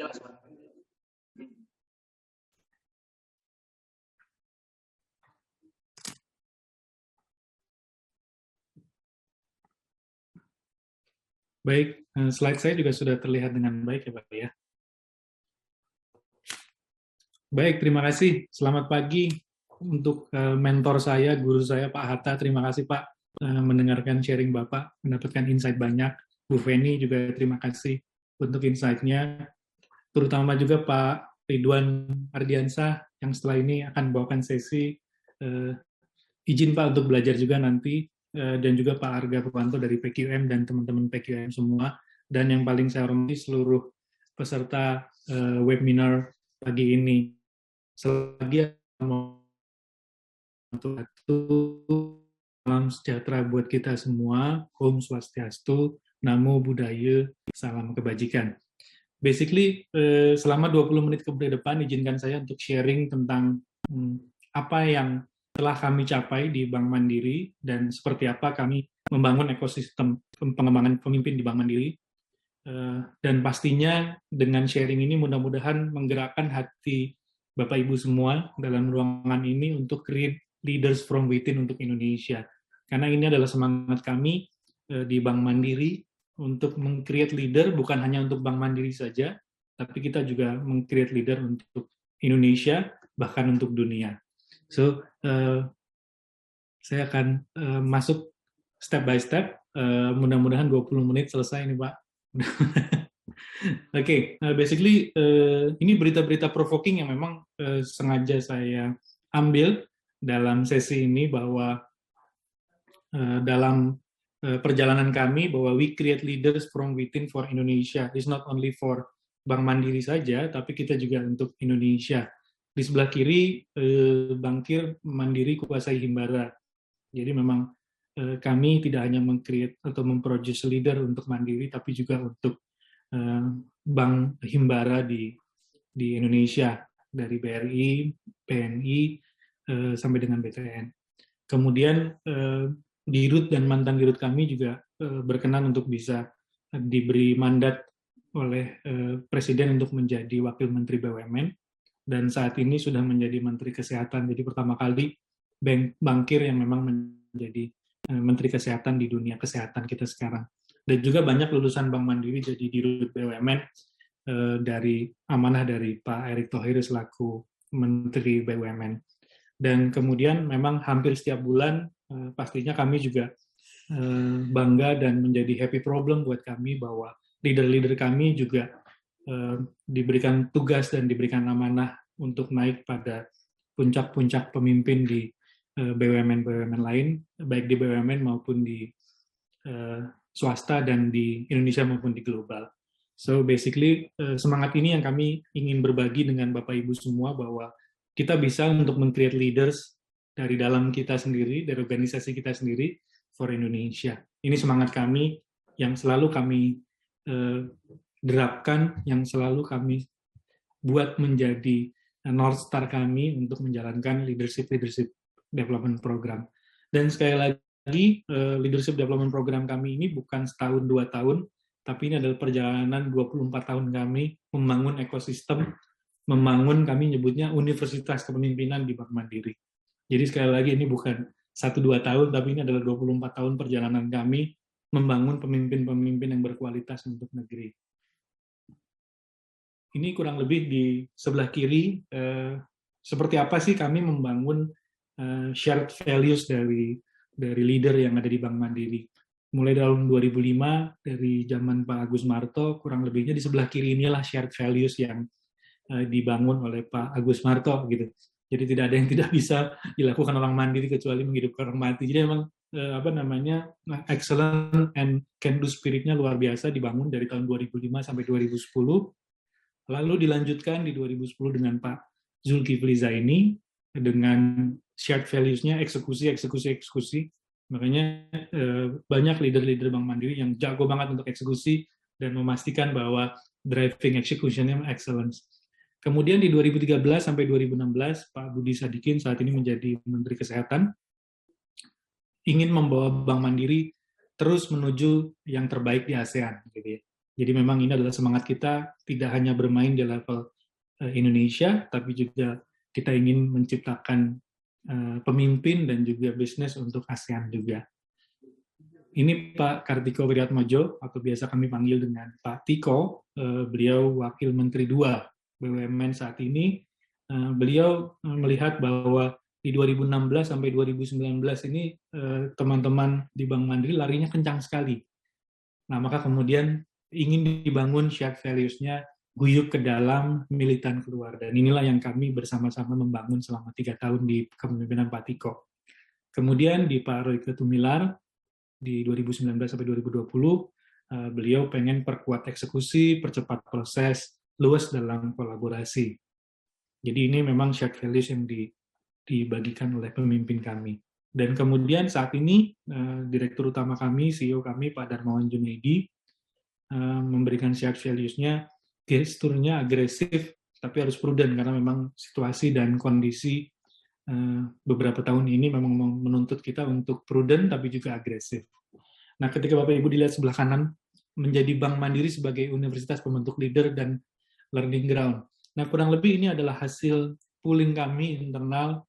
Baik, slide saya juga sudah terlihat dengan baik ya Pak ya. Baik, terima kasih. Selamat pagi untuk mentor saya, guru saya Pak Hatta. Terima kasih Pak mendengarkan sharing Bapak, mendapatkan insight banyak. Bu Feni juga terima kasih untuk insight-nya. Terutama juga Pak Ridwan Ardiansah yang setelah ini akan bawakan sesi. Izin Pak untuk belajar juga nanti. Dan juga Pak Arga Purwanto dari PQM dan teman-teman PQM semua, dan yang paling saya hormati seluruh peserta webinar pagi ini. Selagi salam sejahtera buat kita semua, Om Swastiastu, Namo Buddhaya, salam kebajikan. Basically, selama 20 menit ke depan, izinkan saya untuk sharing tentang apa yang telah kami capai di Bank Mandiri dan seperti apa kami membangun ekosistem pengembangan pemimpin di Bank Mandiri. Dan pastinya dengan sharing ini mudah-mudahan menggerakkan hati Bapak Ibu semua dalam ruangan ini untuk create leaders from within untuk Indonesia. Karena ini adalah semangat kami di Bank Mandiri untuk meng-create leader bukan hanya untuk Bank Mandiri saja, tapi kita juga meng-create leader untuk Indonesia, bahkan untuk dunia. So, saya akan masuk step by step. Mudah-mudahan 20 menit selesai nih, Pak. Oke, basically ini berita-berita provoking yang memang sengaja saya ambil dalam sesi ini, bahwa dalam perjalanan kami bahwa we create leaders from within for Indonesia. It's not only for Bank Mandiri saja, tapi kita juga untuk Indonesia. Di sebelah kiri, Bankir Mandiri kuasai Himbara. Jadi memang kami tidak hanya meng-create atau memproduce leader untuk Mandiri, tapi juga untuk Bank Himbara di Indonesia, dari BRI, PNI, sampai dengan BTN. Kemudian Dirut dan mantan Dirut kami juga berkenan untuk bisa diberi mandat oleh Presiden untuk menjadi Wakil Menteri BUMN, dan saat ini sudah menjadi Menteri Kesehatan. Jadi pertama kali Bankir yang memang menjadi Menteri Kesehatan di dunia kesehatan kita sekarang. Dan juga banyak lulusan Bank Mandiri jadi dirut BUMN dari amanah dari Pak Erick Thohir selaku Menteri BUMN. Dan kemudian memang hampir setiap bulan pastinya kami juga bangga dan menjadi happy problem buat kami bahwa leader-leader kami juga diberikan tugas dan diberikan amanah untuk naik pada puncak-puncak pemimpin di BUMN-BUMN lain, baik di BUMN maupun di swasta dan di Indonesia maupun di global. So basically semangat ini yang kami ingin berbagi dengan Bapak Ibu semua bahwa kita bisa untuk men-create leaders dari dalam kita sendiri, dari organisasi kita sendiri for Indonesia. Ini semangat kami yang selalu kami terapkan, yang selalu kami buat menjadi North Star kami untuk menjalankan leadership development program. Dan sekali lagi, leadership development program kami ini bukan setahun, 2 tahun, tapi ini adalah perjalanan 24 tahun kami membangun ekosistem, membangun kami nyebutnya Universitas Kepemimpinan di Bank Mandiri. Jadi sekali lagi ini bukan 1-2 tahun, tapi ini adalah 24 tahun perjalanan kami membangun pemimpin-pemimpin yang berkualitas untuk negeri. Ini kurang lebih di sebelah kiri, seperti apa sih kami membangun shared values dari leader yang ada di Bank Mandiri. Mulai tahun 2005, dari zaman Pak Agus Marto, kurang lebihnya di sebelah kiri inilah shared values yang dibangun oleh Pak Agus Marto, gitu. Jadi tidak ada yang tidak bisa dilakukan orang mandiri kecuali menghidupkan orang mati. Jadi memang excellent and can do spirit-nya luar biasa dibangun dari tahun 2005 sampai 2010. Lalu dilanjutkan di 2010 dengan Pak Zulkifli Zaini dengan shared values-nya eksekusi. Makanya banyak leader-leader Bank Mandiri yang jago banget untuk eksekusi dan memastikan bahwa driving execution-nya excellence. Kemudian di 2013 sampai 2016, Pak Budi Sadikin saat ini menjadi Menteri Kesehatan, ingin membawa Bank Mandiri terus menuju yang terbaik di ASEAN. Gitu ya. Jadi memang ini adalah semangat kita, tidak hanya bermain di level Indonesia, tapi juga kita ingin menciptakan pemimpin dan juga bisnis untuk ASEAN juga. Ini Pak Kartiko Wiryatmojo, atau biasa kami panggil dengan Pak Tiko, beliau Wakil Menteri 2 BUMN saat ini. Beliau melihat bahwa di 2016 sampai 2019 ini teman-teman di Bank Mandiri larinya kencang sekali. Nah, maka kemudian ingin dibangun shared values-nya, guyup ke dalam, militan keluar. Dan inilah yang kami bersama-sama membangun selama 3 tahun di kepemimpinan Pak Tiko. Kemudian di Pak Royke Tumilar, di 2019 sampai 2020, beliau pengen perkuat eksekusi, percepat proses, luas dalam kolaborasi. Jadi ini memang shared values yang dibagikan oleh pemimpin kami. Dan kemudian saat ini, Direktur Utama kami, CEO kami, Pak Darmawan Junaidi, memberikan shared values-nya, gesturnya agresif, tapi harus prudent, karena memang situasi dan kondisi beberapa tahun ini memang menuntut kita untuk prudent, tapi juga agresif. Nah, ketika Bapak Ibu dilihat sebelah kanan, menjadi Bank Mandiri sebagai universitas pembentuk leader dan learning ground. Nah, kurang lebih ini adalah hasil pooling kami internal,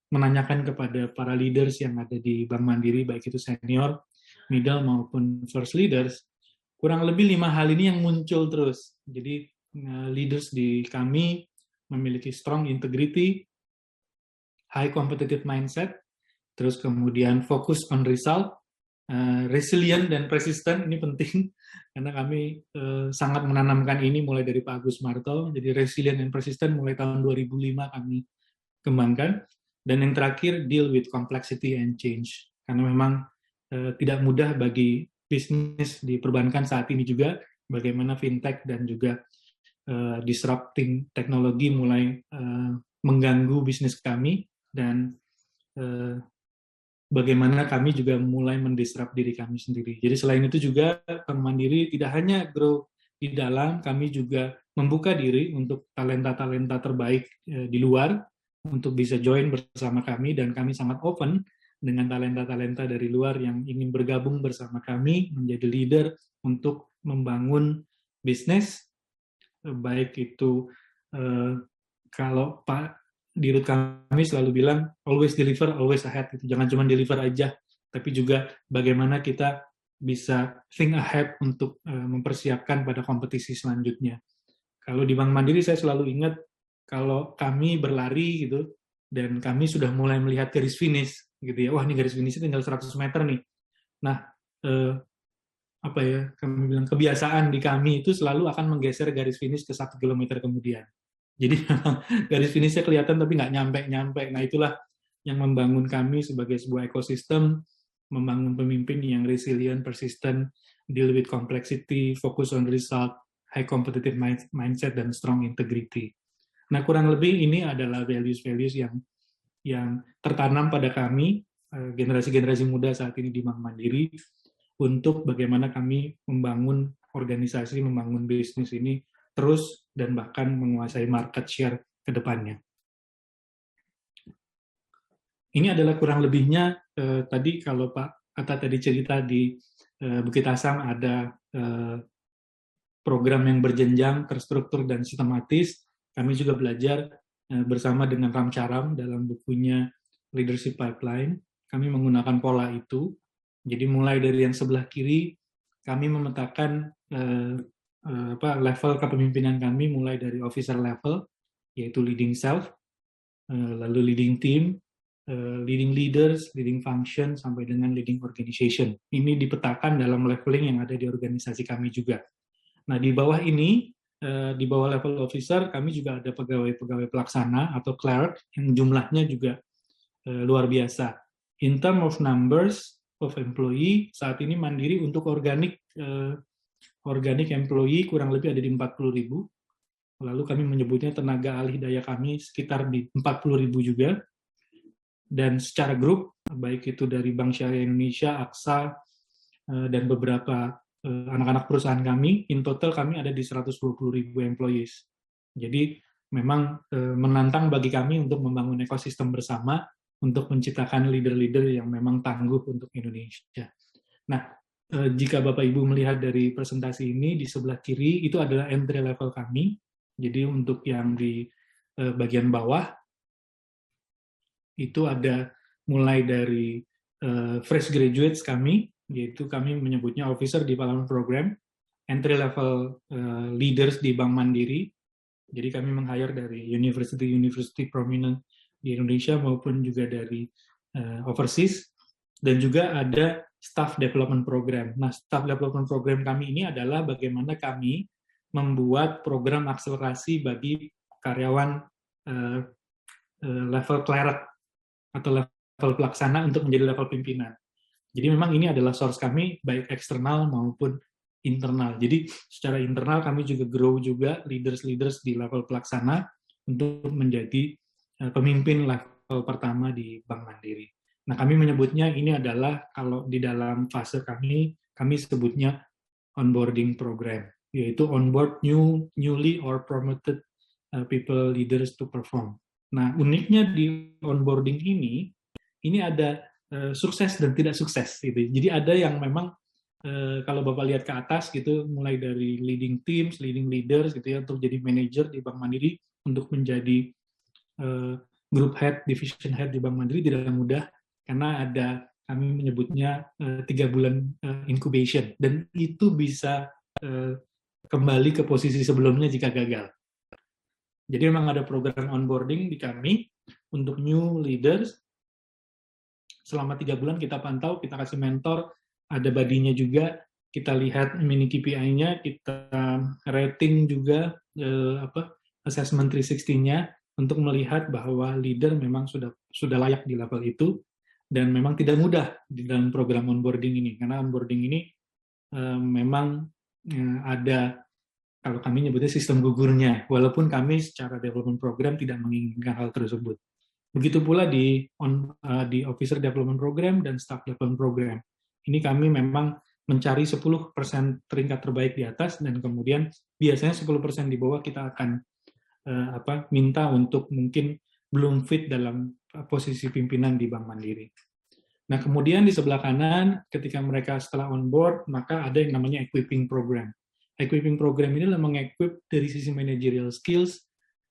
menanyakan kepada para leaders yang ada di Bank Mandiri, baik itu senior, middle, maupun first leaders, kurang lebih 5 hal ini yang muncul terus. Jadi leaders di kami memiliki strong integrity, high competitive mindset, terus kemudian fokus on result, resilient dan persistent, ini penting karena kami sangat menanamkan ini mulai dari Pak Agus Marto. Jadi resilient dan persistent mulai tahun 2005 kami kembangkan. Dan yang terakhir, deal with complexity and change. Karena memang tidak mudah bagi bisnis di perbankan saat ini juga, bagaimana fintech dan juga disrupting teknologi mulai mengganggu bisnis kami, dan bagaimana kami juga mulai mendisrupt diri kami sendiri. Jadi selain itu juga Bank Mandiri tidak hanya grow di dalam, kami juga membuka diri untuk talenta-talenta terbaik di luar untuk bisa join bersama kami, dan kami sangat open dengan talenta-talenta dari luar yang ingin bergabung bersama kami menjadi leader untuk membangun bisnis, baik itu kalau Pak Dirut kami selalu bilang always deliver, always ahead, gitu. Jangan cuma deliver aja, tapi juga bagaimana kita bisa think ahead untuk mempersiapkan pada kompetisi selanjutnya. Kalau di Bank Mandiri saya selalu ingat kalau kami berlari gitu dan kami sudah mulai melihat garis finish gitu ya. Wah, ini garis finishnya tinggal 100 meter nih. Nah, apa ya, kami bilang kebiasaan di kami itu selalu akan menggeser garis finish ke 1 kilometer kemudian. Jadi garis finishnya kelihatan tapi nggak nyampe-nyampe. Nah, itulah yang membangun kami sebagai sebuah ekosistem, membangun pemimpin yang resilient, persistent, deal with complexity, focus on result, high competitive mindset, dan strong integrity. Nah, kurang lebih ini adalah values-values yang tertanam pada kami, generasi-generasi muda saat ini di Bank Mandiri, untuk bagaimana kami membangun organisasi, membangun bisnis ini terus, dan bahkan menguasai market share ke depannya. Ini adalah kurang lebihnya, tadi kalau Pak Atta tadi cerita di Bukit Asam ada program yang berjenjang, terstruktur, dan sistematis. Kami juga belajar bersama dengan Ram Charam dalam bukunya Leadership Pipeline. Kami menggunakan pola itu. Jadi mulai dari yang sebelah kiri, kami memetakan level kepemimpinan kami mulai dari officer level, yaitu leading self, lalu leading team, leading leaders, leading function, sampai dengan leading organization. Ini dipetakan dalam leveling yang ada di organisasi kami juga. Nah, di bawah ini, di bawah level officer, kami juga ada pegawai-pegawai pelaksana atau clerk yang jumlahnya juga luar biasa. In terms of numbers of employee, saat ini Mandiri untuk organic employee kurang lebih ada di 40.000. Lalu kami menyebutnya tenaga alih daya kami sekitar di 40.000 juga. Dan secara grup, baik itu dari Bank Syariah Indonesia, AXA, dan beberapa anak-anak perusahaan kami, in total kami ada di 120.000 employees. Jadi memang menantang bagi kami untuk membangun ekosistem bersama untuk menciptakan leader-leader yang memang tangguh untuk Indonesia. Nah, jika Bapak Ibu melihat dari presentasi ini, di sebelah kiri itu adalah entry level kami. Jadi untuk yang di bagian bawah, itu ada mulai dari fresh graduates kami, yaitu kami menyebutnya Officer Development Program, entry level leaders di Bank Mandiri. Jadi kami meng-hire dari university prominent di Indonesia maupun juga dari overseas, dan juga ada Staff Development Program. Nah, Staff Development Program kami ini adalah bagaimana kami membuat program akselerasi bagi karyawan level clerk atau level pelaksana untuk menjadi level pimpinan. Jadi memang ini adalah source kami, baik eksternal maupun internal. Jadi secara internal kami juga grow juga leaders-leaders di level pelaksana untuk menjadi pemimpin level pertama di Bank Mandiri. Nah, kami menyebutnya ini adalah, kalau di dalam fase kami sebutnya onboarding program, yaitu onboard newly or promoted people leaders to perform. Nah, uniknya di onboarding ini ada sukses dan tidak sukses gitu. Jadi ada yang memang kalau Bapak lihat ke atas gitu, mulai dari leading teams, leading leaders gitu ya, untuk jadi manager di Bank Mandiri, untuk menjadi group head, division head di Bank Mandiri tidak mudah, karena ada, kami menyebutnya 3 bulan incubation, dan itu bisa kembali ke posisi sebelumnya jika gagal. Jadi memang ada program onboarding di kami untuk new leaders. Selama 3 bulan kita pantau, kita kasih mentor, ada badinya juga, kita lihat mini KPI-nya, kita rating juga assessment 360-nya untuk melihat bahwa leader memang sudah layak di level itu, dan memang tidak mudah di dalam program onboarding ini, karena onboarding ini memang ada, kalau kami nyebutnya sistem gugurnya, walaupun kami secara development program tidak menginginkan hal tersebut. Begitu pula di Officer Development Program dan Staff Development Program. Ini kami memang mencari 10% peringkat terbaik di atas, dan kemudian biasanya 10% di bawah kita akan minta untuk mungkin belum fit dalam posisi pimpinan di Bank Mandiri. Nah, kemudian di sebelah kanan, ketika mereka setelah on board, maka ada yang namanya equipping program. Equipping program ini adalah mengequip dari sisi managerial skills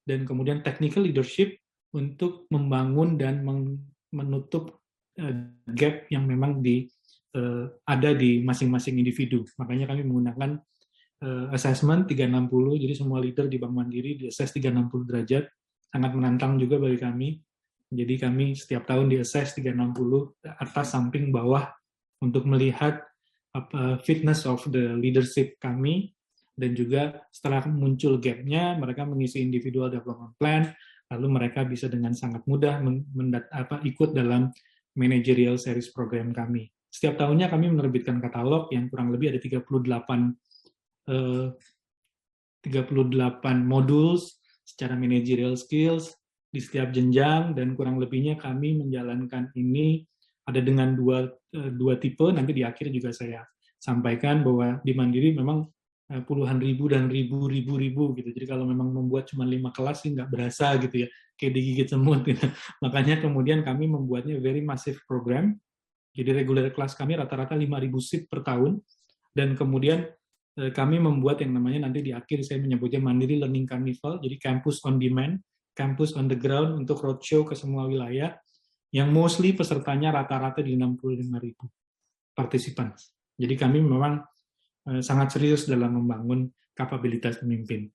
dan kemudian technical leadership untuk membangun dan menutup gap yang memang ada di masing-masing individu. Makanya kami menggunakan assessment 360, jadi semua leader di Bank Mandiri di-assess 360 derajat, sangat menantang juga bagi kami. Jadi kami setiap tahun di-assess 360, atas, samping, bawah, untuk melihat fitness of the leadership kami, dan juga setelah muncul gap-nya, mereka mengisi individual development plan, lalu mereka bisa dengan sangat mudah ikut dalam managerial series program kami. Setiap tahunnya kami menerbitkan katalog yang kurang lebih ada 38 modules secara managerial skills di setiap jenjang, dan kurang lebihnya kami menjalankan ini ada dengan dua tipe. Nanti di akhir juga saya sampaikan bahwa di Mandiri memang puluhan ribu dan ribu gitu. Jadi kalau memang membuat cuma 5 kelas sih nggak berasa gitu ya, kayak digigit semut gitu. Makanya kemudian kami membuatnya very massive program. Jadi regular kelas kami rata-rata 5.000 seat per tahun, dan kemudian kami membuat yang namanya nanti di akhir saya menyebutnya Mandiri Learning Carnival, jadi campus on demand, campus on the ground untuk roadshow ke semua wilayah, yang mostly pesertanya rata-rata di 65.000 partisipan. Jadi kami memang sangat serius dalam membangun kapabilitas pemimpin.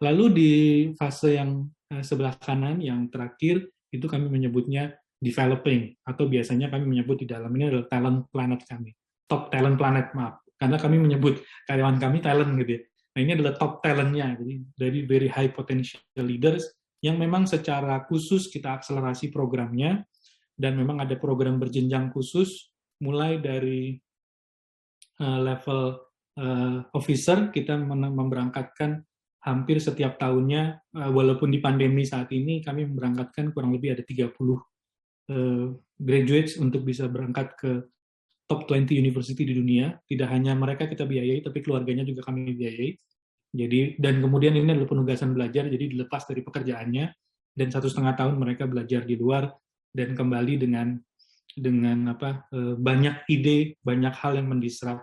Lalu di fase yang sebelah kanan, yang terakhir, itu kami menyebutnya developing, atau biasanya kami menyebut di dalam ini adalah talent planet kami. Top talent planet, maaf. Karena kami menyebut karyawan kami talent gitu ya. Nah ini adalah top talent-nya, jadi dari very high potential leaders yang memang secara khusus kita akselerasi programnya, dan memang ada program berjenjang khusus, mulai dari level officer, kita memberangkatkan hampir setiap tahunnya, walaupun di pandemi saat ini kami memberangkatkan kurang lebih ada 30 graduates untuk bisa berangkat ke top 20 university di dunia. Tidak hanya mereka kita biayai, tapi keluarganya juga kami biayai. Jadi, dan kemudian ini adalah penugasan belajar, jadi dilepas dari pekerjaannya, dan 1,5 tahun mereka belajar di luar, dan kembali dengan banyak ide, banyak hal yang mendisrupt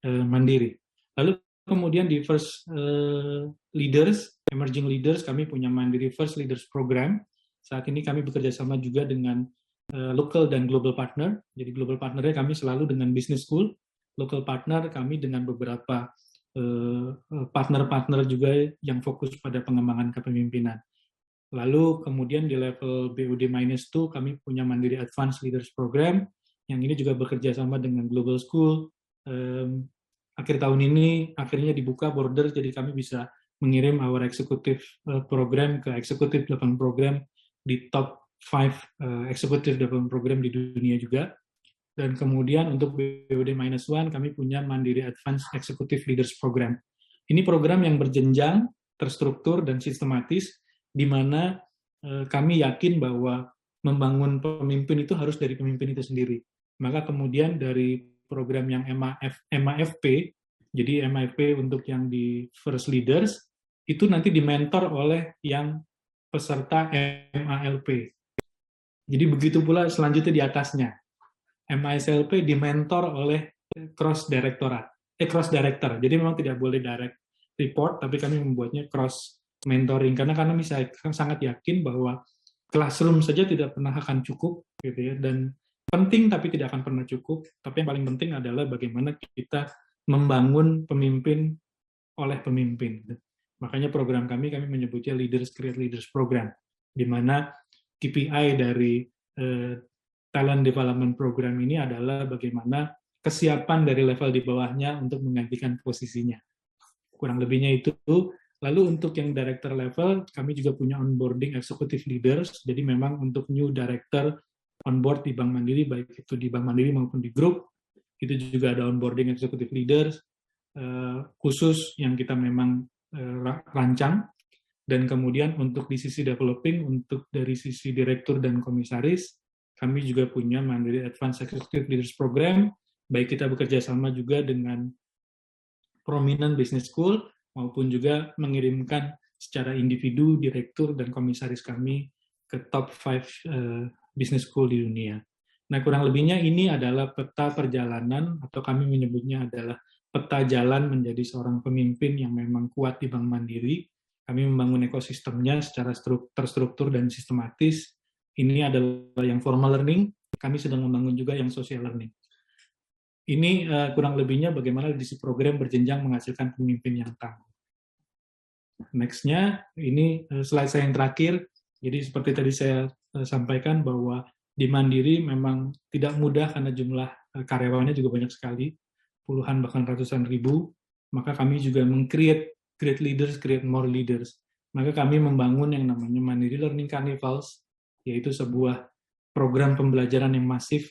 Mandiri. Lalu kemudian di First Leaders, Emerging Leaders, kami punya Mandiri First Leaders Program. Saat ini kami bekerja sama juga dengan local dan global partner. Jadi global partnernya kami selalu dengan business school, local partner kami dengan beberapa partner-partner juga yang fokus pada pengembangan kepemimpinan. Lalu kemudian di level BUD-2 kami punya Mandiri Advanced Leaders Program, yang ini juga bekerja sama dengan global school. Akhir tahun ini akhirnya dibuka border, jadi kami bisa mengirim our executive program ke executive development program di top 5 executive development program di dunia juga. Dan kemudian untuk BUD-1 kami punya Mandiri Advanced Executive Leaders Program. Ini program yang berjenjang, terstruktur, dan sistematis, di mana kami yakin bahwa membangun pemimpin itu harus dari pemimpin itu sendiri. Maka kemudian dari program yang MAFP, jadi MAFP untuk yang di First Leaders, itu nanti dimentor oleh yang peserta MALP. Jadi begitu pula selanjutnya di atasnya. MASLP dimentor oleh cross director. Jadi memang tidak boleh direct report, tapi kami membuatnya cross mentoring, karena kami sangat yakin bahwa classroom saja tidak pernah akan cukup gitu ya, dan penting tapi tidak akan pernah cukup. Tapi yang paling penting adalah bagaimana kita membangun pemimpin oleh pemimpin. Makanya program kami menyebutnya Leaders Create Leaders Program, di mana KPI dari Talent Development Program ini adalah bagaimana kesiapan dari level di bawahnya untuk menggantikan posisinya. Kurang lebihnya itu. Lalu untuk yang director level, kami juga punya onboarding executive leaders, jadi memang untuk new director on board di Bank Mandiri, baik itu di Bank Mandiri maupun di grup, itu juga ada onboarding executive leaders khusus yang kita memang rancang. Dan kemudian untuk di sisi developing, untuk dari sisi direktur dan komisaris, kami juga punya Mandiri Advanced Executive Leaders Program, baik kita bekerja sama juga dengan prominent business school, maupun juga mengirimkan secara individu direktur dan komisaris kami ke top 5 business school di dunia. Nah, kurang lebihnya ini adalah peta perjalanan, atau kami menyebutnya adalah peta jalan menjadi seorang pemimpin yang memang kuat di Bank Mandiri. Kami membangun ekosistemnya secara terstruktur dan sistematis. Ini adalah yang formal learning, kami sedang membangun juga yang social learning. Ini kurang lebihnya bagaimana leadership program berjenjang menghasilkan pemimpin yang tangguh. Next-nya, ini slide saya yang terakhir. Jadi seperti tadi saya sampaikan bahwa di Mandiri memang tidak mudah karena jumlah karyawannya juga banyak sekali, puluhan bahkan ratusan ribu. Maka kami juga meng-create great leaders, create more leaders. Maka kami membangun yang namanya Mandiri Learning Carnivals, yaitu sebuah program pembelajaran yang masif,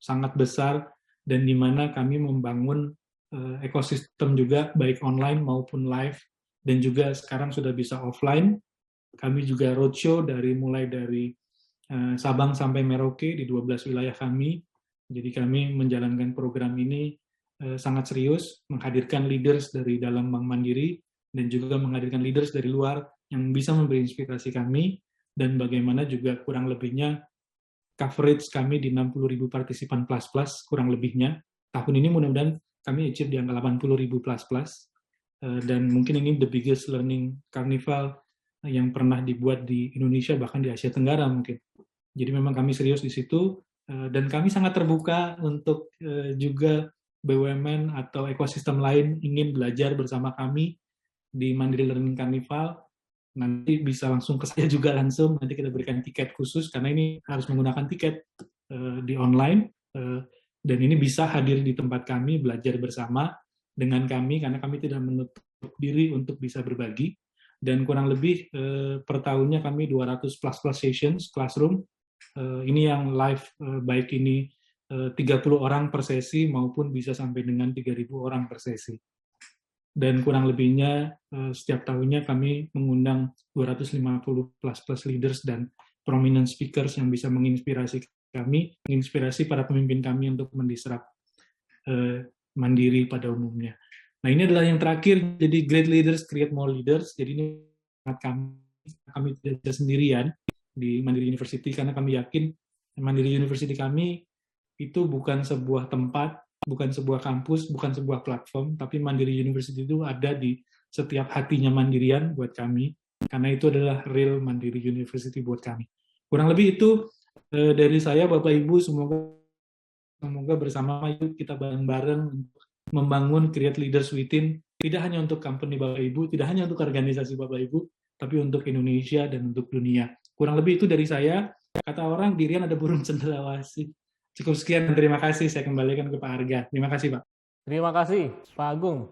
sangat besar, dan di mana kami membangun ekosistem juga, baik online maupun live, dan juga sekarang sudah bisa offline. Kami juga roadshow mulai dari Sabang sampai Merauke di 12 wilayah kami. Jadi kami menjalankan program ini sangat serius, menghadirkan leaders dari dalam Bank Mandiri, dan juga menghadirkan leaders dari luar yang bisa memberi inspirasi kami, dan bagaimana juga kurang lebihnya coverage kami di 60.000 partisipan plus kurang lebihnya. Tahun ini mudah-mudahan kami achieve di angka 80.000 plus. Dan mungkin ini the biggest learning carnival yang pernah dibuat di Indonesia, bahkan di Asia Tenggara mungkin. Jadi memang kami serius di situ, dan kami sangat terbuka untuk juga BUMN atau ekosistem lain ingin belajar bersama kami di Mandiri Learning Carnival. Nanti bisa langsung ke saya juga langsung, nanti kita berikan tiket khusus, karena ini harus menggunakan tiket di online, dan ini bisa hadir di tempat kami, belajar bersama dengan kami, karena kami tidak menutup diri untuk bisa berbagi, dan kurang lebih per tahunnya kami 200 plus sessions, classroom, ini yang live, baik ini 30 orang per sesi, maupun bisa sampai dengan 3.000 orang per sesi. Dan kurang lebihnya setiap tahunnya kami mengundang 250 plus leaders dan prominent speakers yang bisa menginspirasi kami, menginspirasi para pemimpin kami untuk mendisrupt Mandiri pada umumnya. Nah, ini adalah yang terakhir, jadi great leaders create more leaders. Jadi ini kami tidak sendirian di Mandiri University, karena kami yakin Mandiri University kami itu bukan sebuah tempat, bukan sebuah kampus, bukan sebuah platform, tapi Mandiri University itu ada di setiap hatinya Mandirian buat kami, karena itu adalah real Mandiri University buat kami. Kurang lebih itu dari saya, Bapak Ibu, semoga bersama yuk kita bareng-bareng untuk membangun create leaders within, tidak hanya untuk company Bapak Ibu, tidak hanya untuk organisasi Bapak Ibu, tapi untuk Indonesia dan untuk dunia. Kurang lebih itu dari saya. Kata orang, dirian ada burung cenderawasih. Cukup sekian, dan terima kasih. Saya kembalikan ke Pak Arga. Terima kasih, Pak. Terima kasih, Pak Agung.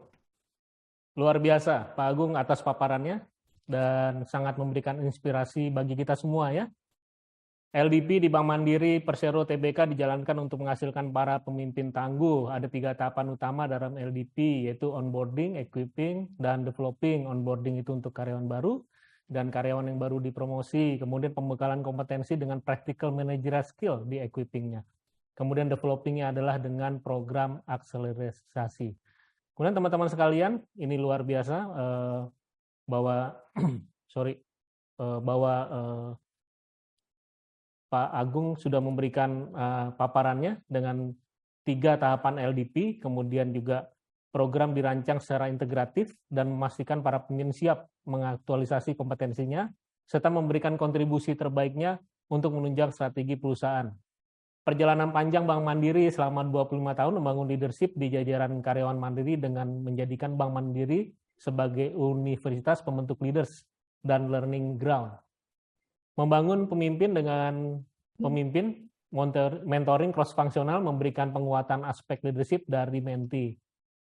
Luar biasa, Pak Agung, atas paparannya, dan sangat memberikan inspirasi bagi kita semua ya. LDP di Bank Mandiri Persero Tbk dijalankan untuk menghasilkan para pemimpin tangguh. Ada 3 tahapan utama dalam LDP, yaitu onboarding, equipping, dan developing. Onboarding itu untuk karyawan baru, dan karyawan yang baru dipromosi. Kemudian pembekalan kompetensi dengan practical managerial skill di equipping-nya. Kemudian developing-nya adalah dengan program akselerasi. Kemudian teman-teman sekalian, ini luar biasa bahwa Pak Agung sudah memberikan paparannya dengan 3 tahapan LDP, kemudian juga program dirancang secara integratif dan memastikan para pemimpin siap mengaktualisasi kompetensinya, serta memberikan kontribusi terbaiknya untuk menunjang strategi perusahaan. Perjalanan panjang Bank Mandiri selama 25 tahun membangun leadership di jajaran karyawan Mandiri dengan menjadikan Bank Mandiri sebagai universitas pembentuk leaders dan learning ground. Membangun pemimpin dengan pemimpin, mentoring cross-fungsional, memberikan penguatan aspek leadership dari mentee.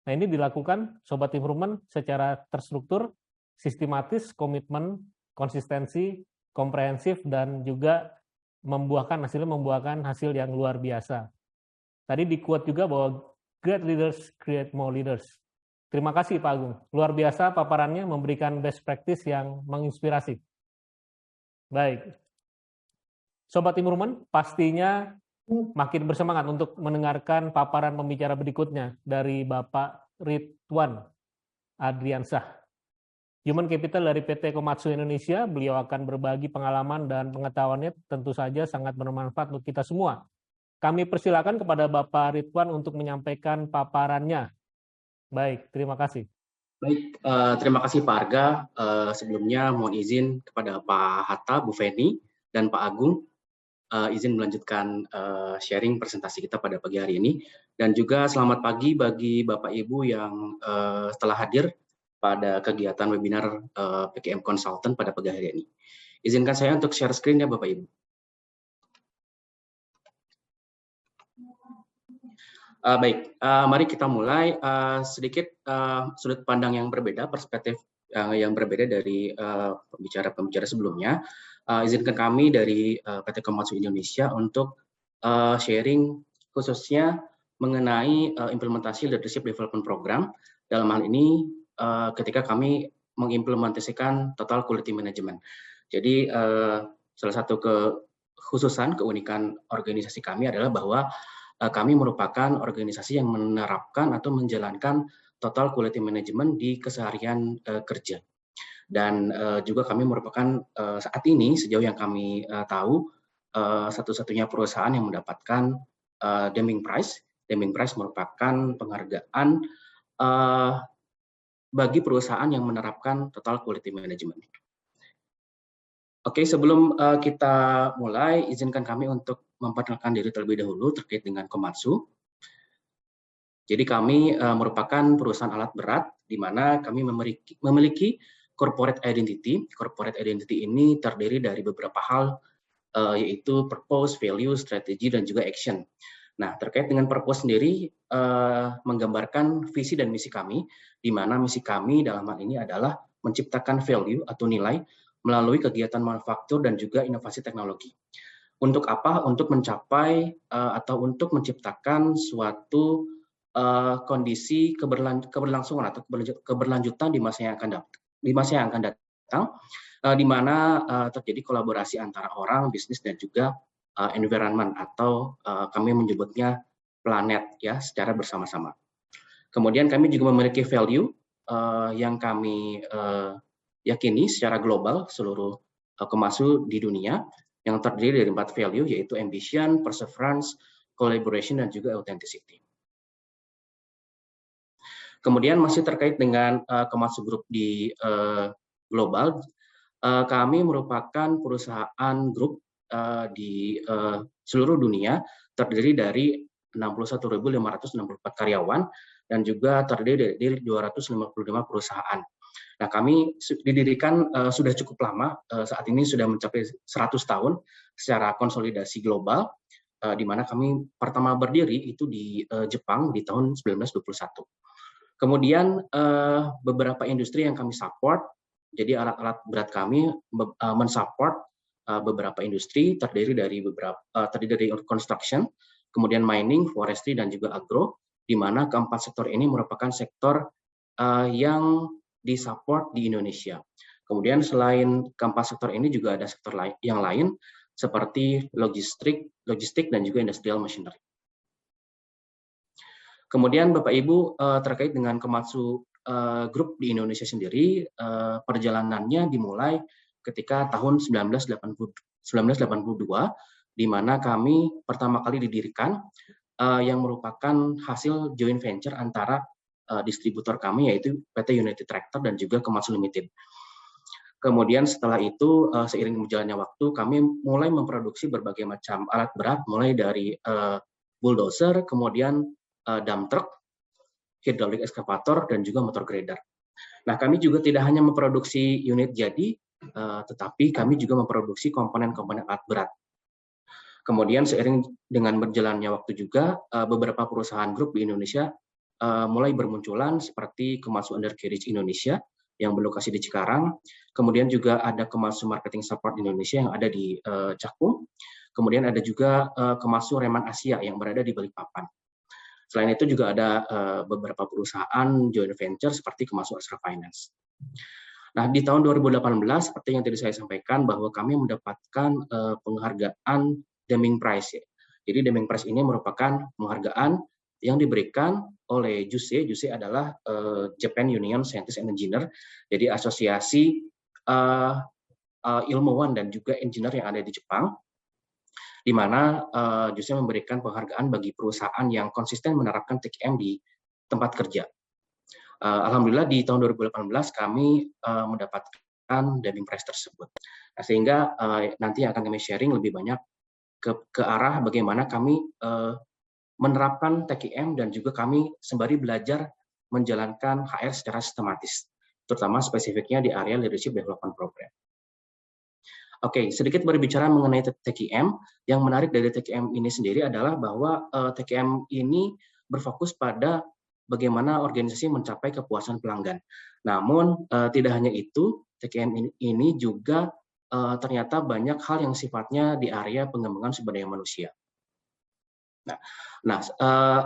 Nah, ini dilakukan Sobat Improvement secara terstruktur, sistematis, komitmen, konsistensi, komprehensif, dan juga membuahkan hasil yang luar biasa. Tadi di-quote juga bahwa great leaders create more leaders. Terima kasih Pak Agung. Luar biasa paparannya, memberikan best practice yang menginspirasi. Baik. Sobat Improvement, pastinya makin bersemangat untuk mendengarkan paparan pembicara berikutnya dari Bapak Ridwan Adriansah, Human Capital dari PT Komatsu Indonesia. Beliau akan berbagi pengalaman dan pengetahuannya, tentu saja sangat bermanfaat untuk kita semua. Kami persilakan kepada Bapak Ridwan untuk menyampaikan paparannya. Baik, terima kasih. Baik, terima kasih Pak Arga. Sebelumnya mohon izin kepada Pak Hatta, Bu Feni, dan Pak Agung. izin melanjutkan sharing presentasi kita pada pagi hari ini. Dan juga selamat pagi bagi Bapak Ibu yang telah hadir pada kegiatan webinar PKM Consultant pada pagi hari ini. Izinkan saya untuk share screen ya Bapak Ibu. Baik, mari kita mulai sedikit sudut pandang yang berbeda, perspektif yang berbeda dari pembicara-pembicara sebelumnya. Izinkan kami dari PT Komatsu Indonesia untuk sharing khususnya mengenai implementasi Leadership Development Program. Dalam hal ini ketika kami mengimplementasikan Total Quality Management. Jadi salah satu kekhususan, keunikan organisasi kami adalah bahwa kami merupakan organisasi yang menerapkan atau menjalankan Total Quality Management di keseharian kerja. Dan juga kami merupakan saat ini sejauh yang kami tahu satu-satunya perusahaan yang mendapatkan Deming Prize. Deming Prize merupakan penghargaan bagi perusahaan yang menerapkan Total Quality Management. Oke, sebelum kita mulai, izinkan kami untuk memperkenalkan diri terlebih dahulu terkait dengan Komatsu. Jadi kami merupakan perusahaan alat berat di mana kami memiliki corporate identity. Corporate identity ini terdiri dari beberapa hal, yaitu purpose, value, strategy, dan juga action. Nah, terkait dengan purpose sendiri, menggambarkan visi dan misi kami, di mana misi kami dalam hal ini adalah menciptakan value atau nilai melalui kegiatan manufaktur dan juga inovasi teknologi. Untuk apa? Untuk mencapai atau untuk menciptakan suatu kondisi keberlangsungan atau keberlanjutan di masa yang akan datang, di mana terjadi kolaborasi antara orang, bisnis, dan juga environment atau kami menyebutnya planet ya secara bersama-sama. Kemudian kami juga memiliki value yang kami yakini secara global seluruh Komatsu di dunia yang terdiri dari 4 value yaitu ambition, perseverance, collaboration, dan juga authenticity. Kemudian masih terkait dengan Komatsu Group di global, kami merupakan perusahaan grup di seluruh dunia terdiri dari 61.564 karyawan dan juga terdiri dari 255 perusahaan. Nah, kami didirikan sudah cukup lama, saat ini sudah mencapai 100 tahun secara konsolidasi global, di mana kami pertama berdiri itu di Jepang di tahun 1921. Kemudian beberapa industri yang kami support, jadi alat-alat berat kami mensupport beberapa industri terdiri dari construction, kemudian mining, forestry, dan juga agro, di mana keempat sektor ini merupakan sektor yang disupport di Indonesia. Kemudian selain keempat sektor ini juga ada sektor yang lain seperti logistik dan juga industrial machinery. Kemudian Bapak Ibu terkait dengan Komatsu Group di Indonesia sendiri, perjalanannya dimulai ketika tahun 1982, di mana kami pertama kali didirikan yang merupakan hasil joint venture antara distributor kami yaitu PT United Tractor dan juga Komatsu Limited. Kemudian setelah itu seiring berjalannya waktu kami mulai memproduksi berbagai macam alat berat mulai dari bulldozer, kemudian dump truck, hydraulic excavator, dan juga motor grader. Nah, kami juga tidak hanya memproduksi unit jadi, tetapi kami juga memproduksi komponen-komponen alat berat. Kemudian seiring dengan berjalannya waktu juga beberapa perusahaan grup di Indonesia mulai bermunculan seperti Komatsu Undercarriage Indonesia yang berlokasi di Cikarang, kemudian juga ada Komatsu Marketing Support Indonesia yang ada di Cakung, kemudian ada juga Komatsu Reman Asia yang berada di Balikpapan. Selain itu juga ada beberapa perusahaan joint venture seperti Komatsu Astra Finance. Nah, di tahun 2018 seperti yang tadi saya sampaikan bahwa kami mendapatkan penghargaan Deming Prize. Jadi Deming Prize ini merupakan penghargaan yang diberikan oleh JUSE. JUSE adalah Japan Union Scientist and Engineer, jadi asosiasi ilmuwan dan juga engineer yang ada di Jepang, di mana JUSE memberikan penghargaan bagi perusahaan yang konsisten menerapkan TQM di tempat kerja. Alhamdulillah di tahun 2018 kami mendapatkan Deming Prize tersebut. Nah, sehingga nanti akan kami sharing lebih banyak ke arah bagaimana kami menerapkan TKM dan juga kami sembari belajar menjalankan HR secara sistematis, terutama spesifiknya di area Leadership Development Program. Oke, sedikit berbicara mengenai TKM, yang menarik dari TKM ini sendiri adalah bahwa TKM ini berfokus pada bagaimana organisasi mencapai kepuasan pelanggan. Namun, tidak hanya itu, TKM ini juga ternyata banyak hal yang sifatnya di area pengembangan sumber daya manusia. Nah,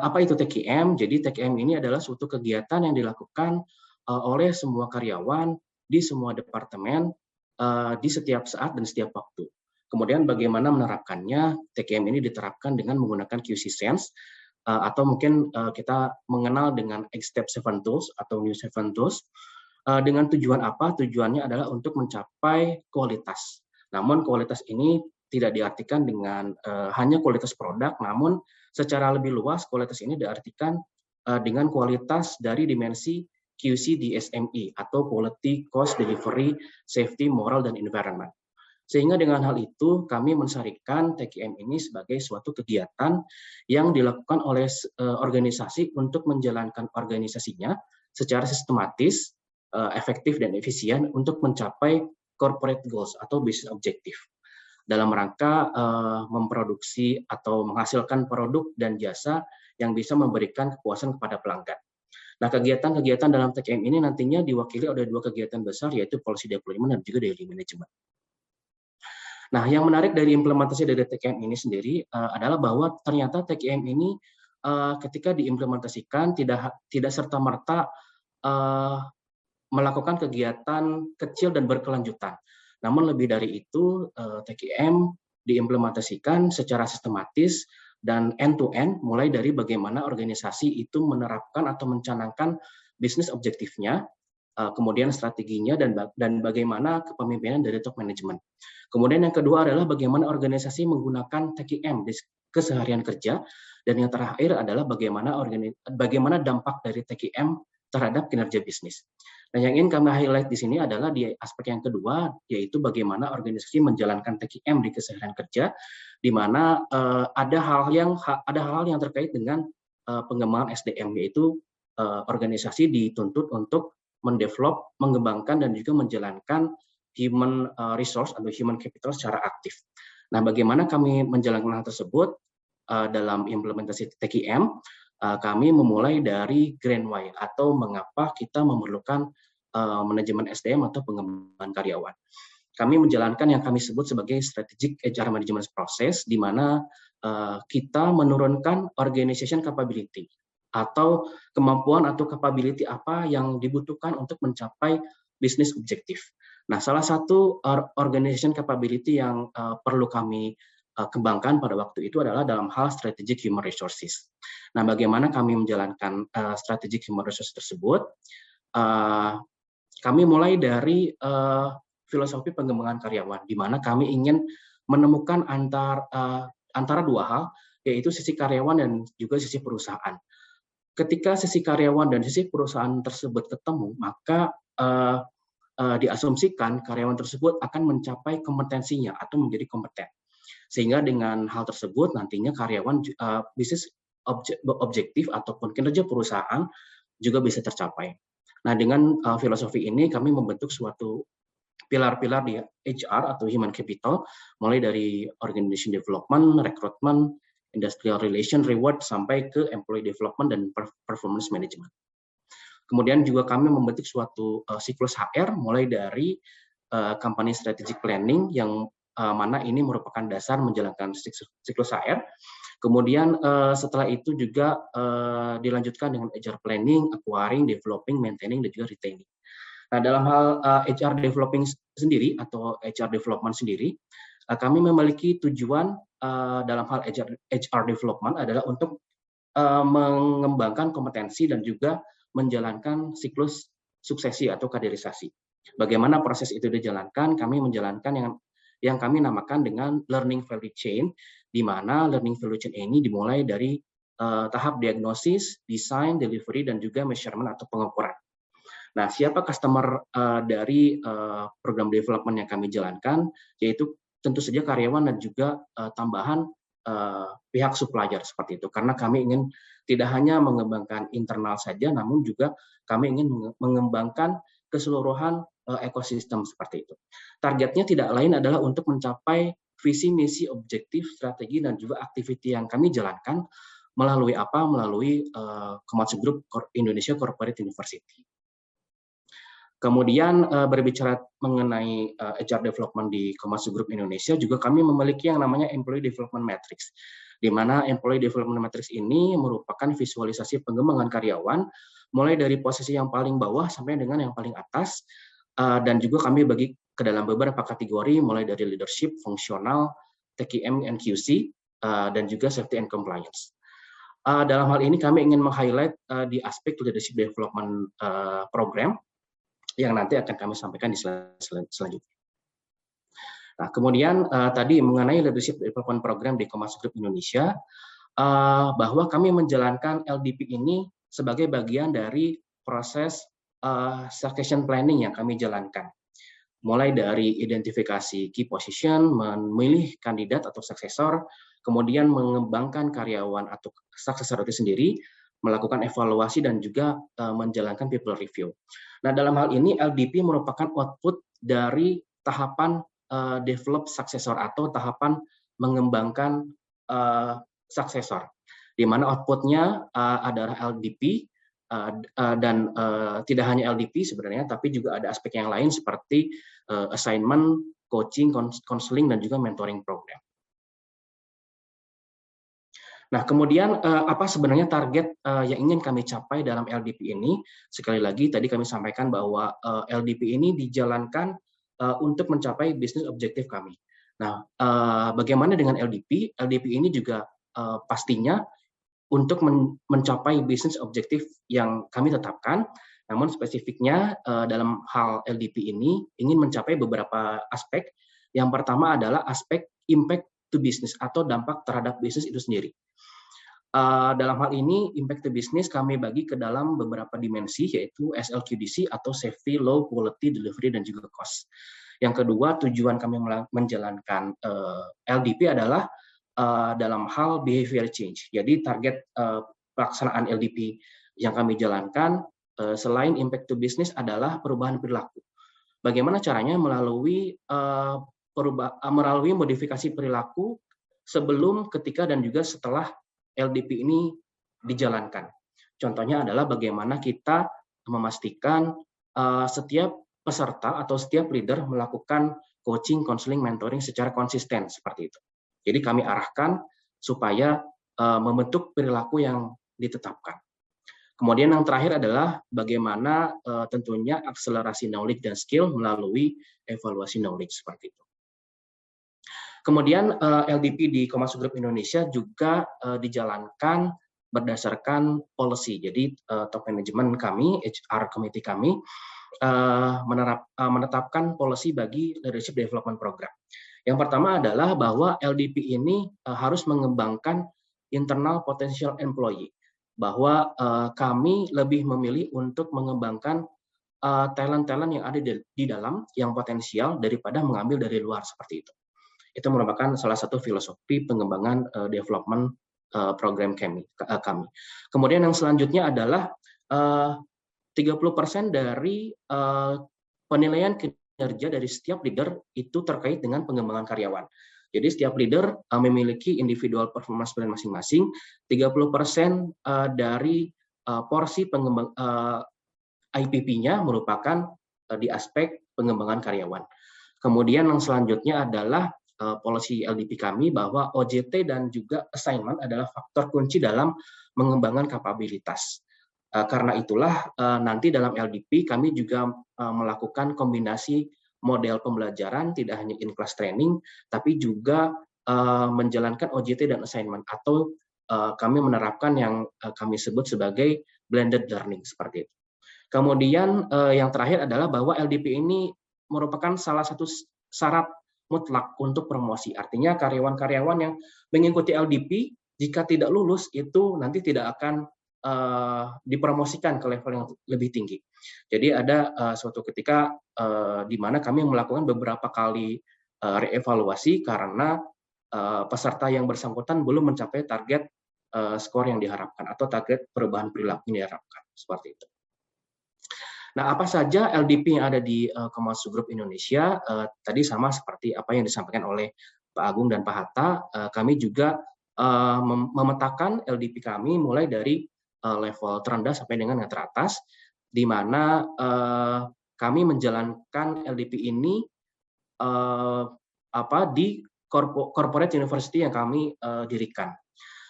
apa itu TKM? Jadi TKM ini adalah suatu kegiatan yang dilakukan oleh semua karyawan di semua departemen di setiap saat dan setiap waktu. Kemudian bagaimana menerapkannya? TKM ini diterapkan dengan menggunakan QC Sense atau mungkin kita mengenal dengan X-Step 7 Tools atau New 7 Tools. Dengan tujuan apa? Tujuannya adalah untuk mencapai kualitas. Namun kualitas ini tidak diartikan dengan hanya kualitas produk, namun secara lebih luas kualitas ini diartikan dengan kualitas dari dimensi QC DSME atau Quality, Cost, Delivery, Safety, Moral, dan Environment. Sehingga dengan hal itu kami mensyariatkan TKM ini sebagai suatu kegiatan yang dilakukan oleh organisasi untuk menjalankan organisasinya secara sistematis, efektif, dan efisien untuk mencapai corporate goals atau business objective dalam rangka memproduksi atau menghasilkan produk dan jasa yang bisa memberikan kepuasan kepada pelanggan. Nah, kegiatan-kegiatan dalam TKM ini nantinya diwakili oleh dua kegiatan besar, yaitu policy deployment dan juga daily management. Nah, yang menarik dari implementasi dari TKM ini sendiri adalah bahwa ternyata TKM ini ketika diimplementasikan tidak serta-merta melakukan kegiatan kecil dan berkelanjutan. Namun lebih dari itu, TKM diimplementasikan secara sistematis dan end-to-end, mulai dari bagaimana organisasi itu menerapkan atau mencanangkan bisnis objektifnya, kemudian strateginya, dan bagaimana kepemimpinan dari top management. Kemudian yang kedua adalah bagaimana organisasi menggunakan TKM di keseharian kerja, dan yang terakhir adalah bagaimana dampak dari TKM terhadap kinerja bisnis. Nah, yang ingin kami highlight di sini adalah di aspek yang kedua, yaitu bagaimana organisasi menjalankan TKM di keseharian kerja, di mana ada hal-hal yang terkait dengan pengembangan SDM, yaitu organisasi dituntut untuk mendevelop, mengembangkan, dan juga menjalankan human resource atau human capital secara aktif. Nah, bagaimana kami menjalankan hal tersebut dalam implementasi TKM? Kami memulai dari Grand Why atau mengapa kita memerlukan manajemen SDM atau pengembangan karyawan. Kami menjalankan yang kami sebut sebagai strategic HR management process, di mana kita menurunkan organization capability atau kemampuan atau capability apa yang dibutuhkan untuk mencapai bisnis objektif. Nah, salah satu organization capability yang perlu kami kembangkan pada waktu itu adalah dalam hal strategic human resources. Nah, bagaimana kami menjalankan strategic human resources tersebut? Kami mulai dari filosofi pengembangan karyawan, di mana kami ingin menemukan antara dua hal, yaitu sisi karyawan dan juga sisi perusahaan. Ketika sisi karyawan dan sisi perusahaan tersebut ketemu, maka diasumsikan karyawan tersebut akan mencapai kompetensinya atau menjadi kompeten. Sehingga dengan hal tersebut nantinya karyawan bisnis objektif ataupun kinerja perusahaan juga bisa tercapai. Nah, dengan filosofi ini kami membentuk suatu pilar-pilar di HR atau human capital, mulai dari organization development, recruitment, industrial relation, reward, sampai ke employee development dan performance management. Kemudian juga kami membentuk suatu siklus HR, mulai dari company strategic planning yang mana ini merupakan dasar menjalankan siklus HR. Kemudian setelah itu juga dilanjutkan dengan HR planning, acquiring, developing, maintaining, dan juga retaining. Nah, dalam hal HR developing sendiri atau HR development sendiri, kami memiliki tujuan dalam hal HR development adalah untuk mengembangkan kompetensi dan juga menjalankan siklus suksesi atau kaderisasi. Bagaimana proses itu dijalankan? Kami menjalankan yang kami namakan dengan learning value chain, di mana learning value chain ini dimulai dari tahap diagnosis, design, delivery, dan juga measurement atau pengukuran. Nah, siapa customer dari program development yang kami jalankan? Yaitu tentu saja karyawan dan juga tambahan pihak supplier seperti itu. Karena kami ingin tidak hanya mengembangkan internal saja, namun juga kami ingin mengembangkan keseluruhan ekosistem seperti itu. Targetnya tidak lain adalah untuk mencapai visi, misi, objektif, strategi, dan juga aktiviti yang kami jalankan melalui apa? Melalui Komatsu Group Indonesia Corporate University. Kemudian berbicara mengenai HR development di Komatsu Group Indonesia, juga kami memiliki yang namanya Employee Development Matrix, di mana Employee Development Matrix ini merupakan visualisasi pengembangan karyawan, mulai dari posisi yang paling bawah sampai dengan yang paling atas, dan juga kami bagi ke dalam beberapa kategori, mulai dari leadership, fungsional, TQM and QC, dan juga safety and compliance. Dalam hal ini kami ingin meng-highlight di aspek leadership development program yang nanti akan kami sampaikan di slide selanjutnya. Nah, kemudian tadi mengenai leadership development program di Komatsu Group Indonesia, bahwa kami menjalankan LDP ini sebagai bagian dari proses succession planning yang kami jalankan. Mulai dari identifikasi key position, memilih kandidat atau suksesor, kemudian mengembangkan karyawan atau suksesor itu sendiri, melakukan evaluasi dan juga menjalankan people review. Nah, dalam hal ini LDP merupakan output dari tahapan develop suksesor atau tahapan mengembangkan suksesor, di mana outputnya adalah LDP dan tidak hanya LDP sebenarnya, tapi juga ada aspek yang lain seperti assignment, coaching, counseling, dan juga mentoring program. Nah, kemudian apa sebenarnya target yang ingin kami capai dalam LDP ini? Sekali lagi, tadi kami sampaikan bahwa LDP ini dijalankan untuk mencapai bisnis objektif kami. Nah, bagaimana dengan LDP? LDP ini juga pastinya untuk mencapai bisnis objektif yang kami tetapkan, namun spesifiknya dalam hal LDP ini ingin mencapai beberapa aspek. Yang pertama adalah aspek impact to business atau dampak terhadap bisnis itu sendiri. Dalam hal ini, impact to business kami bagi ke dalam beberapa dimensi, yaitu SLQDC atau Safety, Low Quality, Delivery, dan juga Cost. Yang kedua, tujuan kami menjalankan LDP adalah dalam hal behavior change. Jadi target pelaksanaan LDP yang kami jalankan selain impact to business adalah perubahan perilaku. Bagaimana caranya? Melalui modifikasi perilaku sebelum, ketika, dan juga setelah LDP ini dijalankan. Contohnya adalah bagaimana kita memastikan setiap peserta atau setiap leader melakukan coaching, counseling, mentoring secara konsisten seperti itu. Jadi kami arahkan supaya membentuk perilaku yang ditetapkan. Kemudian yang terakhir adalah bagaimana tentunya akselerasi knowledge dan skill melalui evaluasi knowledge seperti itu. Kemudian LDP di Komatsu Group Indonesia juga dijalankan berdasarkan policy. Jadi top management kami, HR committee kami menetapkan policy bagi leadership development program. Yang pertama adalah bahwa LDP ini harus mengembangkan internal potential employee, bahwa kami lebih memilih untuk mengembangkan talent-talent yang ada di dalam yang potensial daripada mengambil dari luar seperti itu. Itu merupakan salah satu filosofi pengembangan development program kami. Kemudian yang selanjutnya adalah 30% dari penilaian kinerja dari setiap leader itu terkait dengan pengembangan karyawan. Jadi setiap leader memiliki individual performance plan masing-masing. 30% dari porsi IPP-nya merupakan di aspek pengembangan karyawan. Kemudian yang selanjutnya adalah policy LDP kami bahwa OJT dan juga assignment adalah faktor kunci dalam mengembangkan kapabilitas. Karena itulah nanti dalam LDP kami juga melakukan kombinasi model pembelajaran, tidak hanya in-class training, tapi juga menjalankan OJT dan assignment, atau kami menerapkan yang kami sebut sebagai blended learning seperti itu. Kemudian yang terakhir adalah bahwa LDP ini merupakan salah satu syarat mutlak untuk promosi. Artinya karyawan-karyawan yang mengikuti LDP jika tidak lulus itu nanti tidak akan dipromosikan ke level yang lebih tinggi. Jadi ada suatu ketika di mana kami melakukan beberapa kali reevaluasi karena peserta yang bersangkutan belum mencapai target skor yang diharapkan atau target perubahan perilaku yang diharapkan, seperti itu. Nah, apa saja LDP yang ada di Komatsu Group Indonesia? Tadi sama seperti apa yang disampaikan oleh Pak Agung dan Pak Hatta, kami juga memetakan LDP kami mulai dari level terendah sampai dengan yang teratas, di mana kami menjalankan LDP ini di corporate university yang kami dirikan.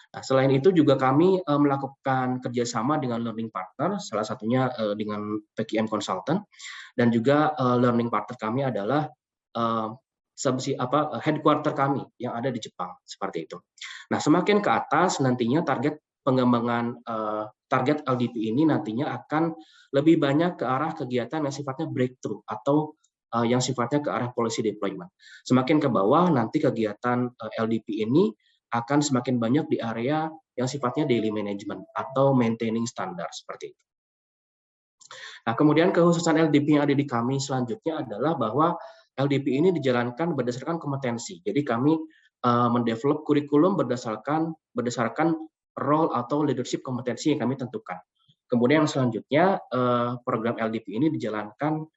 Nah, selain itu juga kami melakukan kerjasama dengan learning partner, salah satunya dengan PKM Consultant, dan juga learning partner kami adalah headquarter kami yang ada di Jepang, seperti itu. Nah, semakin ke atas nantinya target pengembangan target LDP ini nantinya akan lebih banyak ke arah kegiatan yang sifatnya breakthrough atau yang sifatnya ke arah policy deployment. Semakin ke bawah nanti kegiatan LDP ini akan semakin banyak di area yang sifatnya daily management atau maintaining standar, seperti itu. Nah, kemudian kekhususan LDP yang ada di kami selanjutnya adalah bahwa LDP ini dijalankan berdasarkan kompetensi. Jadi kami mendevelop kurikulum berdasarkan role atau leadership kompetensi yang kami tentukan. Kemudian yang selanjutnya program LDP ini dijalankan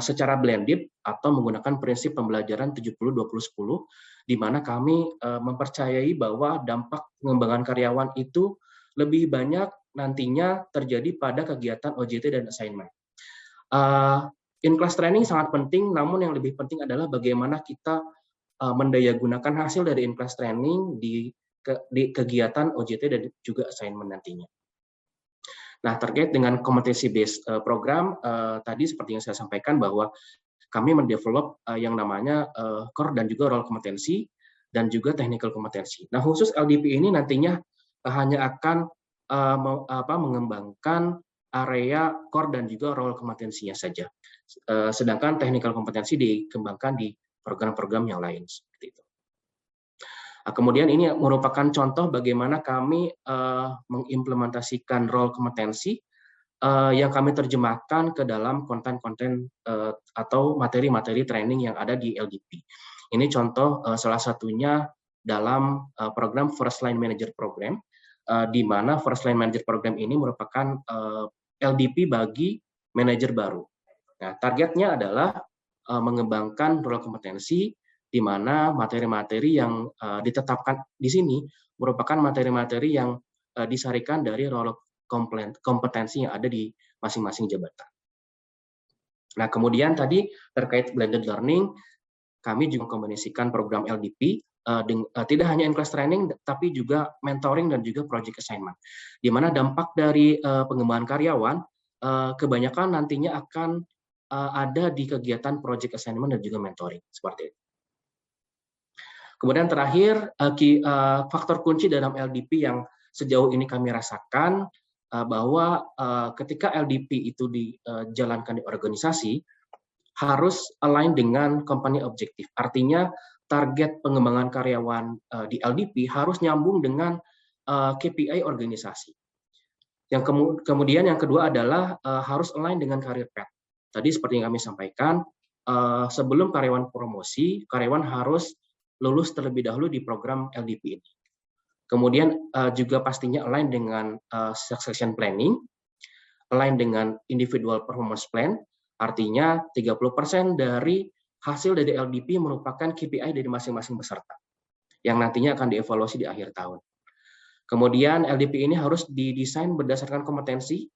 secara blended atau menggunakan prinsip pembelajaran 70-20-10, di mana kami mempercayai bahwa dampak pengembangan karyawan itu lebih banyak nantinya terjadi pada kegiatan OJT dan assignment. In-class training sangat penting, namun yang lebih penting adalah bagaimana kita mendayagunakan hasil dari in-class training di kegiatan OJT dan juga assignment nantinya. Nah, terkait dengan competency based program, tadi seperti yang saya sampaikan bahwa kami mendevelop yang namanya core dan juga role kompetensi dan juga technical kompetensi. Nah, khusus LDP ini nantinya hanya akan mengembangkan area core dan juga role kompetensinya saja. Sedangkan technical kompetensi dikembangkan di program-program yang lain, seperti itu. Nah, kemudian ini merupakan contoh bagaimana kami mengimplementasikan role kompetensi yang kami terjemahkan ke dalam konten-konten atau materi-materi training yang ada di LDP. Ini contoh salah satunya dalam program First Line Manager Program, di mana First Line Manager Program ini merupakan LDP bagi manajer baru. Nah, targetnya adalah mengembangkan role kompetensi, di mana materi-materi yang ditetapkan di sini merupakan materi-materi yang disarikan dari role kompetensi yang ada di masing-masing jabatan. Nah, kemudian tadi terkait blended learning, kami juga kombinasikan program LDP, tidak hanya in-class training, tapi juga mentoring dan juga project assignment, di mana dampak dari pengembangan karyawan kebanyakan nantinya akan ada di kegiatan project assignment dan juga mentoring, seperti itu. Kemudian terakhir, faktor kunci dalam LDP yang sejauh ini kami rasakan, bahwa ketika LDP itu dijalankan di organisasi, harus align dengan company objective. Artinya target pengembangan karyawan di LDP harus nyambung dengan KPI organisasi. Yang kemudian yang kedua adalah harus align dengan career path. Tadi seperti yang kami sampaikan, sebelum karyawan promosi, karyawan harus lulus terlebih dahulu di program LDP ini. Kemudian juga pastinya align dengan succession planning, align dengan individual performance plan, artinya 30% dari hasil dari LDP merupakan KPI dari masing-masing peserta, yang nantinya akan dievaluasi di akhir tahun. Kemudian LDP ini harus didesain berdasarkan kompetensi.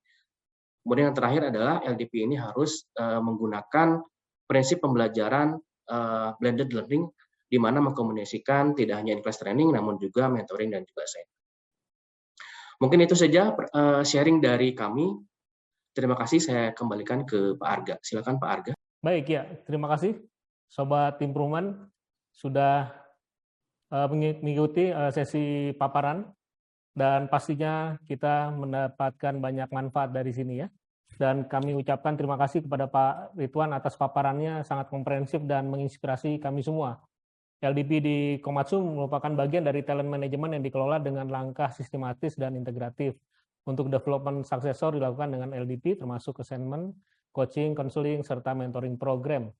Kemudian yang terakhir adalah LDP ini harus menggunakan prinsip pembelajaran blended learning, di mana mengkomunikasikan tidak hanya in-class training, namun juga mentoring dan juga assignment. Mungkin itu saja sharing dari kami. Terima kasih, saya kembalikan ke Pak Arga. Silakan Pak Arga. Baik ya, terima kasih Sobat Improvement sudah mengikuti sesi paparan, dan pastinya kita mendapatkan banyak manfaat dari sini ya. Dan kami ucapkan terima kasih kepada Pak Ridwan atas paparannya, sangat komprehensif dan menginspirasi kami semua. LDP di Komatsu merupakan bagian dari talent management yang dikelola dengan langkah sistematis dan integratif. Untuk development suksesor dilakukan dengan LDP, termasuk assignment, coaching, counseling, serta mentoring program.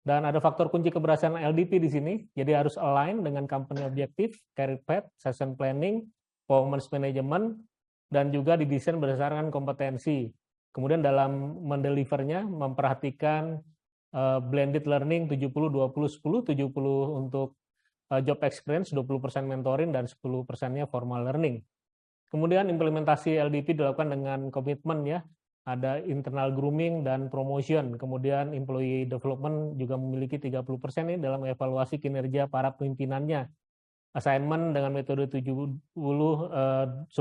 Dan ada faktor kunci keberhasilan LDP di sini, jadi harus align dengan company objective, career path, session planning, performance management, dan juga didesain berdasarkan kompetensi. Kemudian dalam mendelivernya memperhatikan blended learning 70-20-10, 70 untuk job experience, 20% mentoring, dan 10%-nya formal learning. Kemudian implementasi LDP dilakukan dengan komitmen ya, ada internal grooming dan promotion. Kemudian employee development juga memiliki 30% nih dalam evaluasi kinerja para pimpinannya. Assignment dengan metode 70-10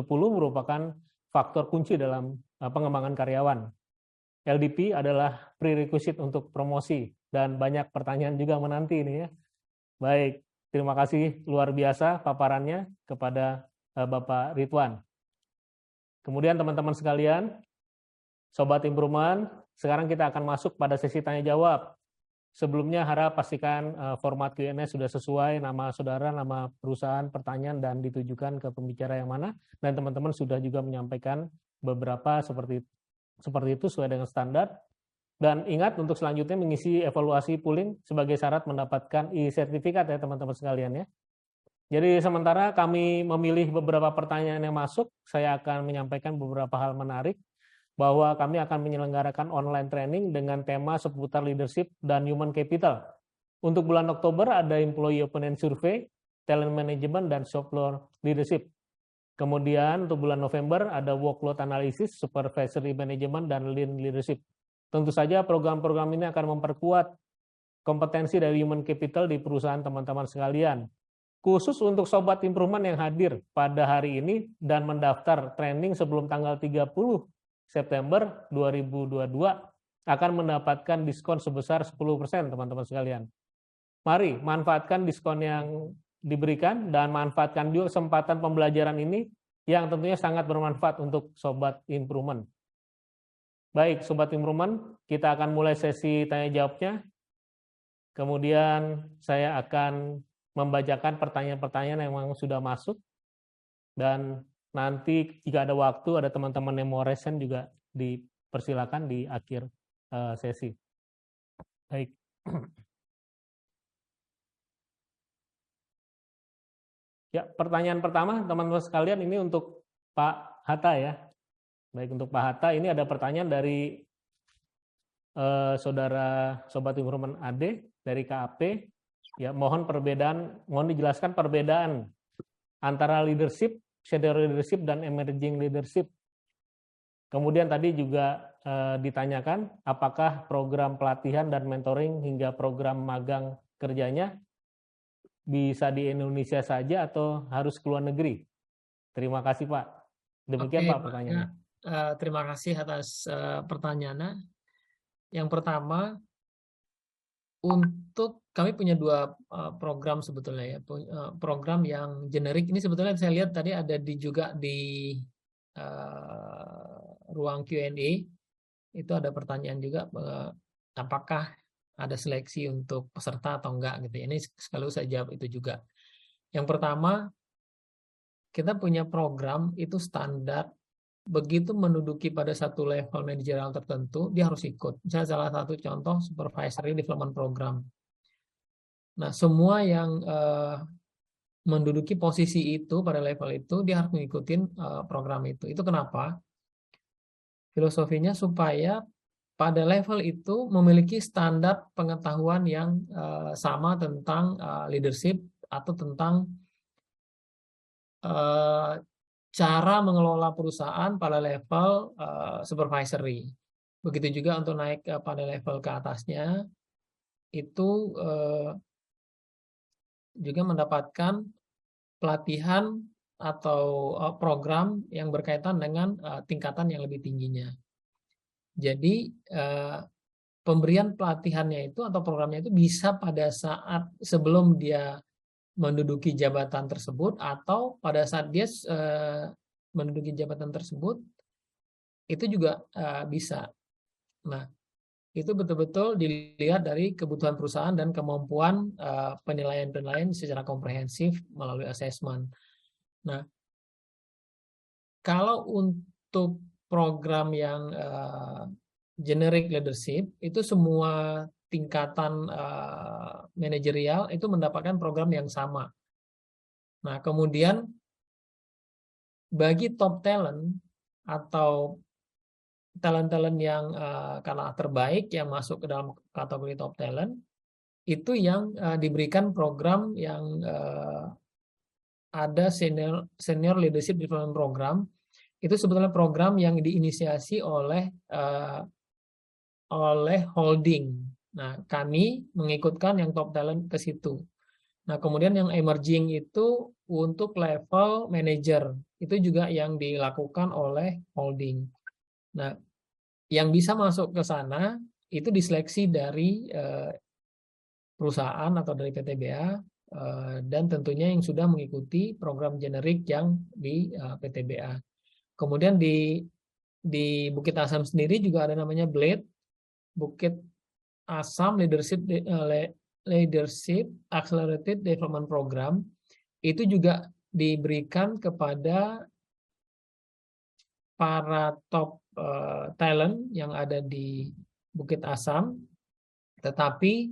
merupakan faktor kunci dalam pengembangan karyawan. LDP adalah prerequisite untuk promosi dan banyak pertanyaan juga menanti ini ya. Baik, terima kasih luar biasa paparannya kepada Bapak Ridwan. Kemudian teman-teman sekalian, Sobat Improvement, sekarang kita akan masuk pada sesi tanya jawab. Sebelumnya harap pastikan format Q&A sudah sesuai, nama saudara, nama perusahaan, pertanyaan, dan ditujukan ke pembicara yang mana. Dan teman-teman sudah juga menyampaikan beberapa seperti itu sesuai dengan standar. Dan ingat untuk selanjutnya mengisi evaluasi pooling sebagai syarat mendapatkan e-sertifikat ya teman-teman sekalian ya. Jadi sementara kami memilih beberapa pertanyaan yang masuk, saya akan menyampaikan beberapa hal menarik bahwa kami akan menyelenggarakan online training dengan tema seputar leadership dan human capital. Untuk bulan Oktober ada employee opinion survey, talent management, dan shop floor leadership. Kemudian untuk bulan November ada workload analysis, supervisory management, dan lean leadership. Tentu saja program-program ini akan memperkuat kompetensi dari human capital di perusahaan teman-teman sekalian. Khusus untuk Sobat Improvement yang hadir pada hari ini dan mendaftar training sebelum tanggal 30 September 2022 akan mendapatkan diskon sebesar 10% teman-teman sekalian. Mari manfaatkan diskon yang diberikan dan manfaatkan juga kesempatan pembelajaran ini yang tentunya sangat bermanfaat untuk Sobat Improvement. Baik Sobat Improvement, kita akan mulai sesi tanya jawabnya. Kemudian saya akan membacakan pertanyaan-pertanyaan yang memang sudah masuk dan nanti jika ada waktu, ada teman-teman yang mau resen juga dipersilakan di akhir sesi. Baik. Ya, pertanyaan pertama teman-teman sekalian ini untuk Pak Hatta ya. Baik, untuk Pak Hatta ini ada pertanyaan dari saudara Sobat Improvement AD dari KAP. Ya, mohon dijelaskan perbedaan antara leadership, senior leadership, dan emerging leadership. Kemudian tadi juga ditanyakan apakah program pelatihan dan mentoring hingga program magang kerjanya bisa di Indonesia saja atau harus ke luar negeri? Terima kasih Pak. Demikian Pak pertanyaannya. Terima kasih atas pertanyaannya. Yang pertama, untuk kami punya dua program sebetulnya ya, program yang generik ini sebetulnya saya lihat tadi ada juga di ruang Q&A itu ada pertanyaan juga apakah ada seleksi untuk peserta atau enggak gitu ya. Ini sekaligus saya jawab itu juga. Yang pertama, kita punya program itu standar begitu menduduki pada satu level manajerial tertentu, dia harus ikut. Misalnya salah satu contoh supervisory development program. Nah, semua yang menduduki posisi itu pada level itu, dia harus mengikuti program itu. Itu kenapa? Filosofinya supaya pada level itu memiliki standar pengetahuan yang sama tentang leadership atau tentang cara mengelola perusahaan pada level supervisory. Begitu juga untuk naik pada level ke atasnya, itu juga mendapatkan pelatihan atau program yang berkaitan dengan tingkatan yang lebih tingginya. Jadi pemberian pelatihannya itu atau programnya itu bisa pada saat sebelum dia menduduki jabatan tersebut atau pada saat dia menduduki jabatan tersebut itu juga bisa. Nah, itu betul-betul dilihat dari kebutuhan perusahaan dan kemampuan penilaian-penilaian secara komprehensif melalui assessment. Nah, kalau untuk program yang generic leadership itu semua tingkatan manajerial itu mendapatkan program yang sama. Nah, kemudian bagi top talent atau talent-talent yang kalah terbaik yang masuk ke dalam kategori top talent, itu yang diberikan program yang ada senior leadership development program. Itu sebetulnya program yang diinisiasi oleh holding. Nah, kami mengikutkan yang top talent ke situ. Nah, kemudian yang emerging itu untuk level manager. Itu juga yang dilakukan oleh holding. Nah, yang bisa masuk ke sana itu diseleksi dari perusahaan atau dari PTBA dan tentunya yang sudah mengikuti program generik yang di PTBA. Kemudian di Bukit Asam sendiri juga ada namanya BLADE, Bukit Asam Leadership Accelerated Development Program. Itu juga diberikan kepada para top talent yang ada di Bukit Asam, tetapi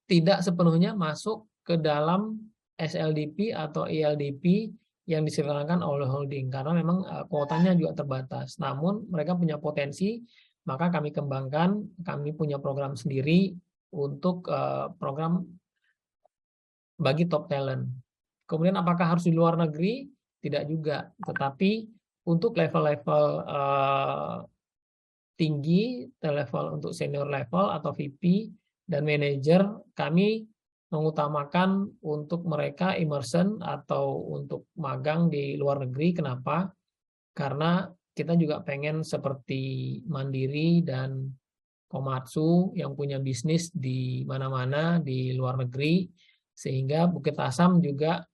tidak sepenuhnya masuk ke dalam SLDP atau ELDP yang diselenggarakan oleh holding, karena memang kuotanya juga terbatas. Namun mereka punya potensi, maka kami kembangkan, kami punya program sendiri untuk program bagi top talent. Kemudian apakah harus di luar negeri? Tidak juga, tetapi untuk level-level tinggi, level untuk senior level atau VP dan manager, kami mengutamakan untuk mereka immersion atau untuk magang di luar negeri. Kenapa? Karena kita juga pengen seperti Mandiri dan Komatsu yang punya bisnis di mana-mana di luar negeri, sehingga Bukit Asam juga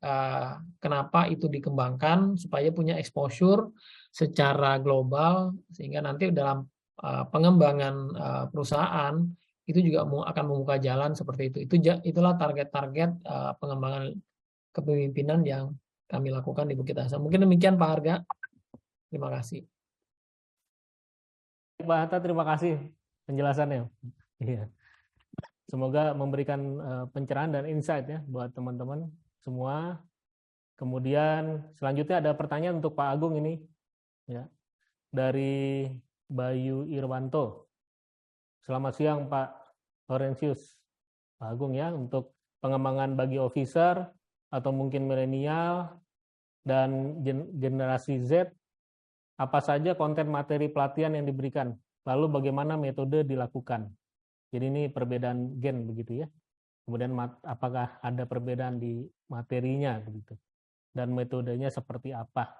kenapa itu dikembangkan supaya punya exposure secara global, sehingga nanti dalam pengembangan perusahaan itu juga akan membuka jalan seperti itu. Itulah target-target pengembangan kepemimpinan yang kami lakukan di Bukit Asam. Mungkin demikian Pak Harga. Terima kasih. Pak Hatta, terima kasih penjelasannya. Iya. Semoga memberikan pencerahan dan insight ya buat teman-teman semua. Kemudian selanjutnya ada pertanyaan untuk Pak Agung ini ya. Dari Bayu Irwanto. Selamat siang Pak Laurentius. Pak Agung ya, untuk pengembangan bagi officer atau mungkin milenial dan generasi Z, apa saja konten materi pelatihan yang diberikan? Lalu bagaimana metode dilakukan? Jadi ini perbedaan gen begitu ya. Kemudian apakah ada perbedaan di materinya begitu? Dan metodenya seperti apa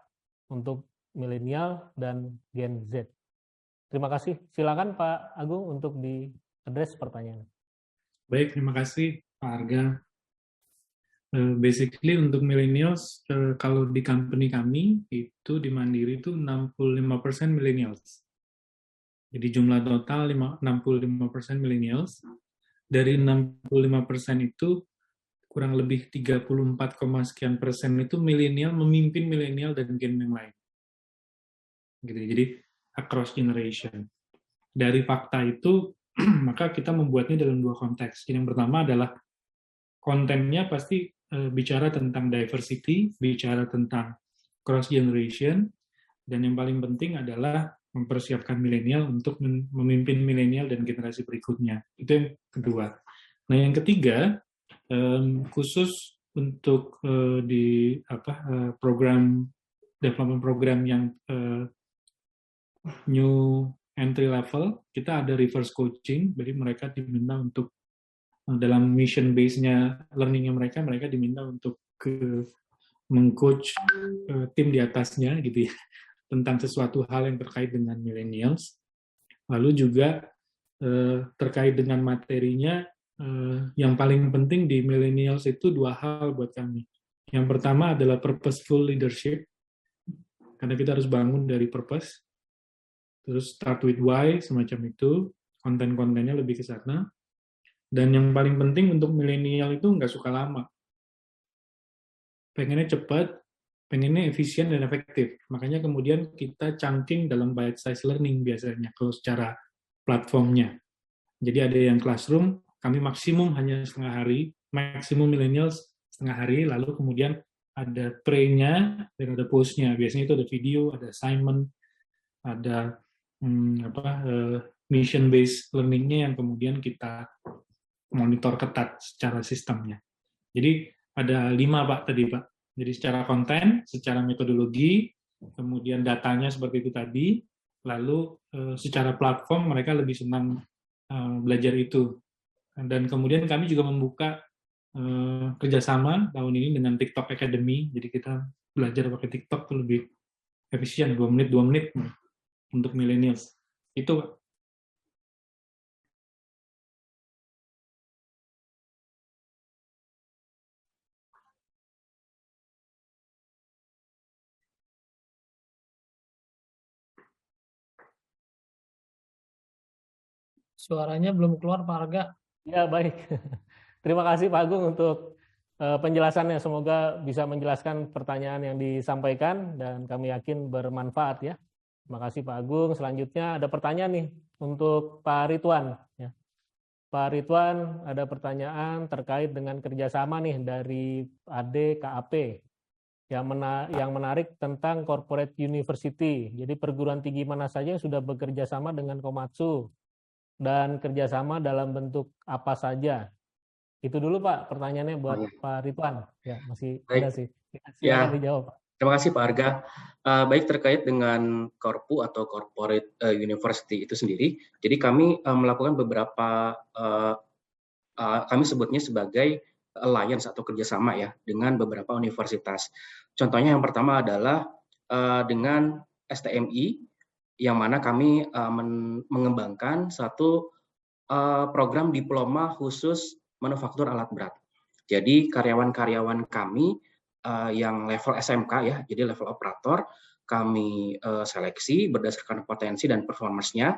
untuk milenial dan Gen Z? Terima kasih. Silakan Pak Agung untuk di-address pertanyaan. Baik, terima kasih Pak Arga. Basically untuk millennials, kalau di company kami, itu di Mandiri itu 65% millennials. Jadi jumlah total 65% millennials. Dari 65% itu, kurang lebih 34, sekian persen itu milenial memimpin milenial dan gen yang lain. Gitu. Jadi across generation. Dari fakta itu, maka kita membuatnya dalam dua konteks. Yang pertama adalah kontennya pasti bicara tentang diversity, bicara tentang cross generation, dan yang paling penting adalah mempersiapkan milenial untuk memimpin milenial dan generasi berikutnya. Itu yang kedua. Nah, yang ketiga, khusus untuk di program development program yang new entry level, kita ada reverse coaching, jadi mereka diminta untuk dalam mission base-nya learning-nya mereka diminta untuk meng-coach tim di atasnya gitu ya, tentang sesuatu hal yang terkait dengan millennials. Lalu juga terkait dengan materinya, yang paling penting di millennials itu dua hal buat kami. Yang pertama adalah purposeful leadership, karena kita harus bangun dari purpose. Terus start with why, semacam itu, konten-kontennya lebih ke sana. Dan yang paling penting untuk milenial itu nggak suka lama. Pengennya cepat, pengennya efisien dan efektif. Makanya kemudian kita chunking dalam bite size learning biasanya, kalau secara platformnya. Jadi ada yang classroom, kami maksimum hanya setengah hari, maksimum millennials setengah hari, lalu kemudian ada pre-nya dan ada post-nya. Biasanya itu ada video, ada assignment, ada mission based learning-nya yang kemudian kita monitor ketat secara sistemnya. Jadi ada 5 Pak tadi Pak. Jadi secara konten, secara metodologi, kemudian datanya seperti itu tadi, lalu secara platform mereka lebih senang belajar itu. Dan kemudian kami juga membuka kerjasama tahun ini dengan TikTok Academy. Jadi kita belajar pakai TikTok itu lebih efisien, 2 menit untuk millennials. Itu Pak. Suaranya belum keluar Pak Arga. Ya, baik. Terima kasih Pak Agung untuk penjelasannya. Semoga bisa menjelaskan pertanyaan yang disampaikan dan kami yakin bermanfaat ya. Terima kasih Pak Agung. Selanjutnya ada pertanyaan nih untuk Pak Ridwan. Ya. Pak Ridwan, ada pertanyaan terkait dengan kerjasama nih dari AD KAP yang menarik tentang corporate university. Jadi perguruan tinggi mana saja yang sudah bekerja sama dengan Komatsu dan kerjasama dalam bentuk apa saja. Itu dulu Pak pertanyaannya buat Pak Ridwan. Ya masih ada sih. Silakan dijawab Pak. Terima kasih Pak Arga. Baik terkait dengan Korpu atau Corporate University itu sendiri, jadi kami melakukan beberapa, kami sebutnya sebagai alliance atau kerjasama ya dengan beberapa universitas. Contohnya yang pertama adalah dengan STMI, yang mana kami mengembangkan satu program diploma khusus manufaktur alat berat. Jadi karyawan-karyawan kami yang level SMK ya, jadi level operator, kami seleksi berdasarkan potensi dan performance-nya.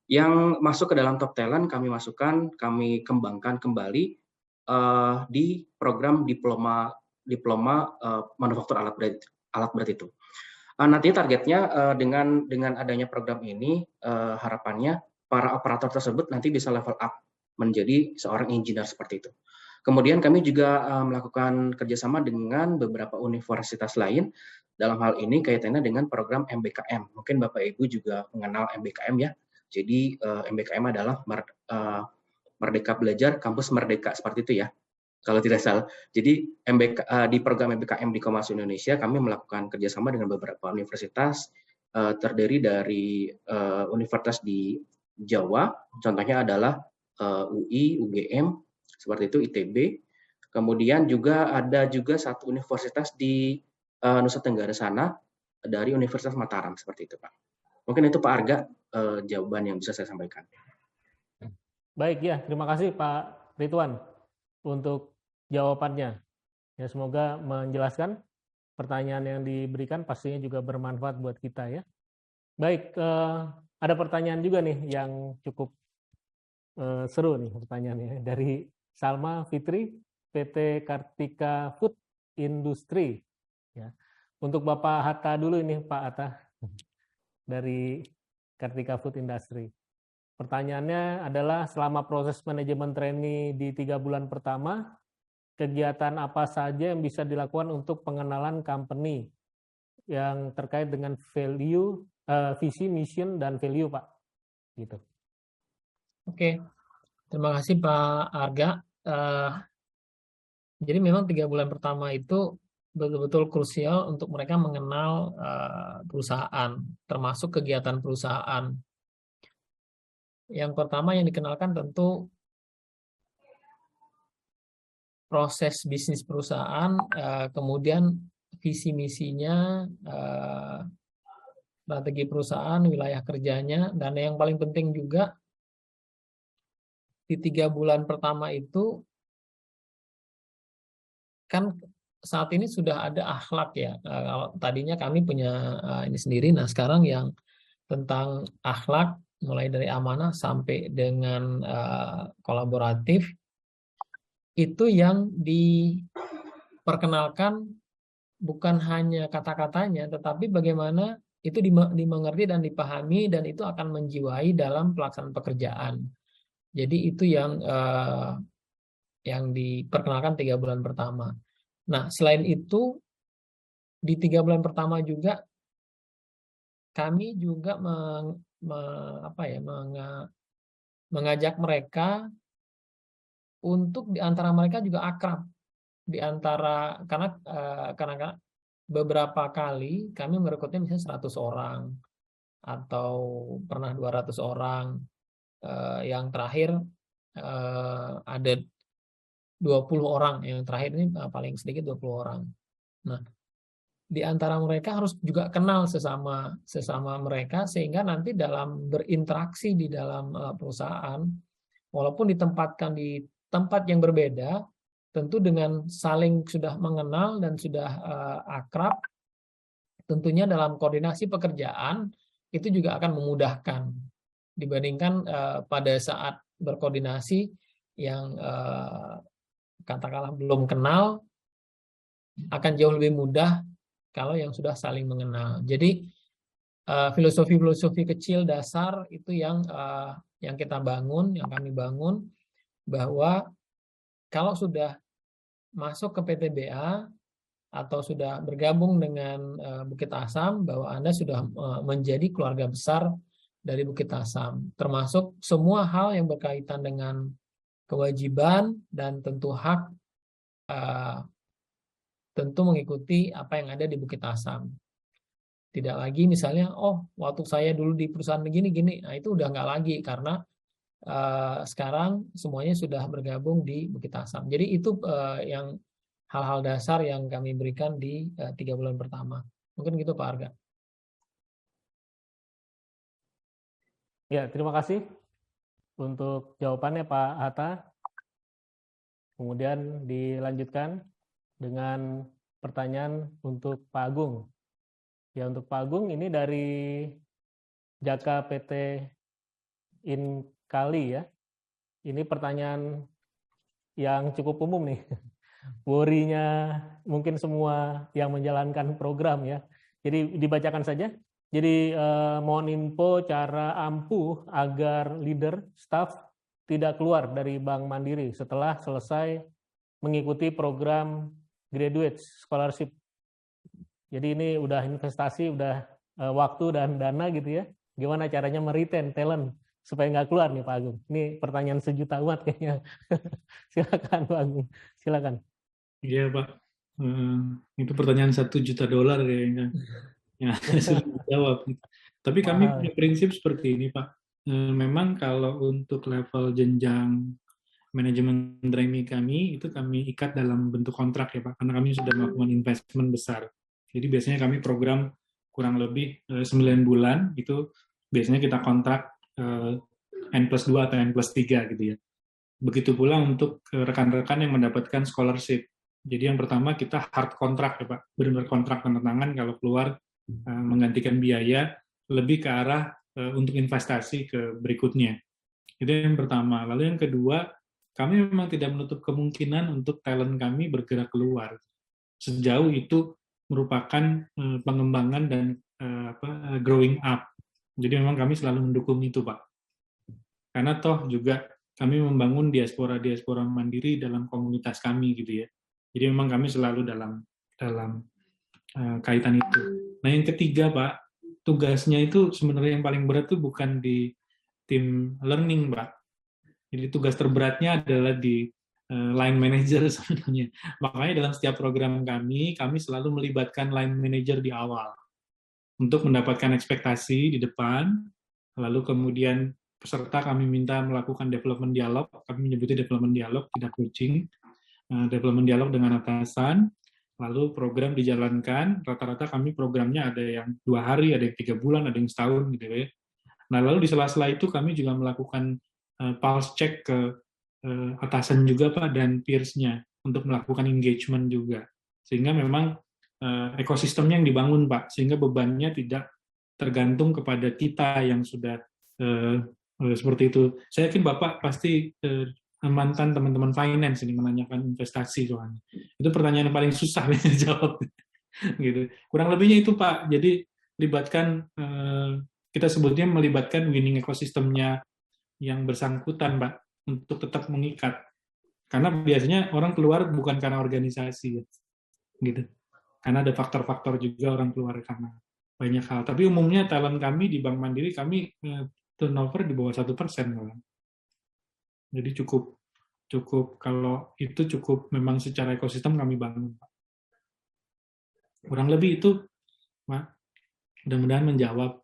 Yang masuk ke dalam top talent kami masukkan, kami kembangkan kembali di program diploma manufaktur alat berat itu. Nanti targetnya dengan adanya program ini harapannya para operator tersebut nanti bisa level up menjadi seorang engineer seperti itu. Kemudian kami juga melakukan kerjasama dengan beberapa universitas lain. Dalam hal ini kaitannya dengan program MBKM. Mungkin Bapak Ibu juga mengenal MBKM ya. Jadi MBKM adalah Merdeka Belajar Kampus Merdeka seperti itu ya, kalau tidak salah. Jadi di program MBKM di Komatsu Indonesia kami melakukan kerjasama dengan beberapa universitas terdiri dari universitas di Jawa, contohnya adalah UI, UGM, seperti itu, ITB. Kemudian juga ada satu universitas di Nusa Tenggara sana dari Universitas Mataram seperti itu Pak. Mungkin itu Pak Arga jawaban yang bisa saya sampaikan. Baik ya, terima kasih Pak Ridwan untuk jawabannya. Ya semoga menjelaskan pertanyaan yang diberikan pastinya juga bermanfaat buat kita ya. Baik, ada pertanyaan juga nih yang cukup seru nih pertanyaannya dari Salma Fitri, PT Kartika Food Industry. Ya. Untuk Bapak Hatta dulu ini Pak Hatta dari Kartika Food Industry. Pertanyaannya adalah selama proses manajemen trainee di 3 bulan pertama, kegiatan apa saja yang bisa dilakukan untuk pengenalan company yang terkait dengan value, visi, mission, dan value Pak. Gitu. Oke, terima kasih Pak Arga. Jadi memang 3 bulan pertama itu betul-betul krusial untuk mereka mengenal perusahaan, termasuk kegiatan perusahaan. Yang pertama yang dikenalkan tentu proses bisnis perusahaan, kemudian visi misinya, strategi perusahaan, wilayah kerjanya, dan yang paling penting juga di 3 bulan pertama itu kan saat ini sudah ada akhlak ya. Tadinya kami punya ini sendiri, nah sekarang yang tentang akhlak mulai dari amanah sampai dengan kolaboratif itu yang diperkenalkan bukan hanya kata-katanya, tetapi bagaimana itu dimengerti dan dipahami dan itu akan menjiwai dalam pelaksanaan pekerjaan. Jadi itu yang diperkenalkan 3 bulan pertama. Nah, selain itu di 3 bulan pertama juga kami juga mengajak mereka untuk di antara mereka juga akrab. Di antara karena beberapa kali kami merekrutnya misalnya 100 orang atau pernah 200 orang. Yang terakhir ada 20 orang, yang terakhir ini paling sedikit 20 orang. Nah, di antara mereka harus juga kenal sesama mereka, sehingga nanti dalam berinteraksi di dalam perusahaan, walaupun ditempatkan di tempat yang berbeda, tentu dengan saling sudah mengenal dan sudah akrab, tentunya dalam koordinasi pekerjaan itu juga akan memudahkan dibandingkan pada saat berkoordinasi yang katakanlah belum kenal, akan jauh lebih mudah kalau yang sudah saling mengenal. Jadi filosofi-filosofi kecil dasar itu yang kita bangun, yang kami bangun, bahwa kalau sudah masuk ke PTBA atau sudah bergabung dengan Bukit Asam, bahwa Anda sudah menjadi keluarga besar dari Bukit Asam, termasuk semua hal yang berkaitan dengan kewajiban dan tentu hak, tentu mengikuti apa yang ada di Bukit Asam. Tidak lagi misalnya, waktu saya dulu di perusahaan begini-gini, nah itu udah nggak lagi, karena sekarang semuanya sudah bergabung di Bukit Asam. Jadi itu yang hal-hal dasar yang kami berikan di 3 bulan pertama. Mungkin gitu Pak Arga. Ya, terima kasih untuk jawabannya Pak Hatta. Kemudian dilanjutkan dengan pertanyaan untuk Pak Agung. Ya, untuk Pak Agung ini dari Jaka PT Inkali ya. Ini pertanyaan yang cukup umum nih. Worry-nya mungkin semua yang menjalankan program ya. Jadi dibacakan saja. Jadi mohon info cara ampuh agar leader, staff tidak keluar dari Bank Mandiri setelah selesai mengikuti program graduate scholarship. Jadi ini udah investasi, udah waktu dan dana gitu ya. Gimana caranya meretain talent supaya nggak keluar nih Pak Agung? Ini pertanyaan sejuta umat kayaknya. Silakan Pak Agung, silakan. Iya Pak, itu pertanyaan $1 juta kayaknya. Ya, sulit dijawab. Tapi kami punya prinsip seperti ini Pak. Memang kalau untuk level jenjang manajemen trainee kami, itu kami ikat dalam bentuk kontrak ya Pak, karena kami sudah melakukan investment besar. Jadi biasanya kami program kurang lebih 9 bulan, itu biasanya kita kontrak N+2 atau N+3 gitu ya. Begitu pula untuk rekan-rekan yang mendapatkan scholarship. Jadi yang pertama kita hard kontrak ya Pak, benar-benar kontrak tanda tangan kalau keluar menggantikan biaya lebih ke arah untuk investasi ke berikutnya. Itu yang pertama. Lalu yang kedua, kami memang tidak menutup kemungkinan untuk talent kami bergerak keluar. Sejauh itu merupakan pengembangan dan growing up. Jadi memang kami selalu mendukung itu Pak. Karena toh juga kami membangun diaspora mandiri dalam komunitas kami gitu ya. Jadi memang kami selalu dalam kaitan itu. Nah yang ketiga Pak, tugasnya itu sebenarnya yang paling berat itu bukan di tim learning Pak. Jadi tugas terberatnya adalah di line manager sebenarnya. Makanya dalam setiap program kami selalu melibatkan line manager di awal untuk mendapatkan ekspektasi di depan, lalu kemudian peserta kami minta melakukan development dialog, kami menyebutnya development dialog, tidak coaching, development dialog dengan atasan, lalu program dijalankan, rata-rata kami programnya ada yang 2 hari, ada yang 3 bulan, ada yang setahun gitu ya. Nah lalu di sela-sela itu kami juga melakukan pulse check ke atasan juga Pak dan peers-nya untuk melakukan engagement juga, sehingga memang ekosistemnya yang dibangun Pak, sehingga bebannya tidak tergantung kepada kita yang sudah seperti itu. Saya yakin Bapak pasti mantan teman-teman finance ini menanyakan investasi soalnya. Itu pertanyaan yang paling susah dijawab. Gitu. Kurang lebihnya itu Pak. Jadi libatkan kita sebutnya melibatkan winning ekosistemnya yang bersangkutan Pak. untuk tetap mengikat. Karena biasanya orang keluar bukan karena organisasi, ya, gitu. Karena ada faktor-faktor juga orang keluar karena banyak hal. Tapi umumnya talent kami di Bank Mandiri, kami turnover di bawah 1% malah. Jadi cukup kalau itu cukup memang secara ekosistem kami bangun. Kurang lebih itu, Pak. Mudah-mudahan menjawab.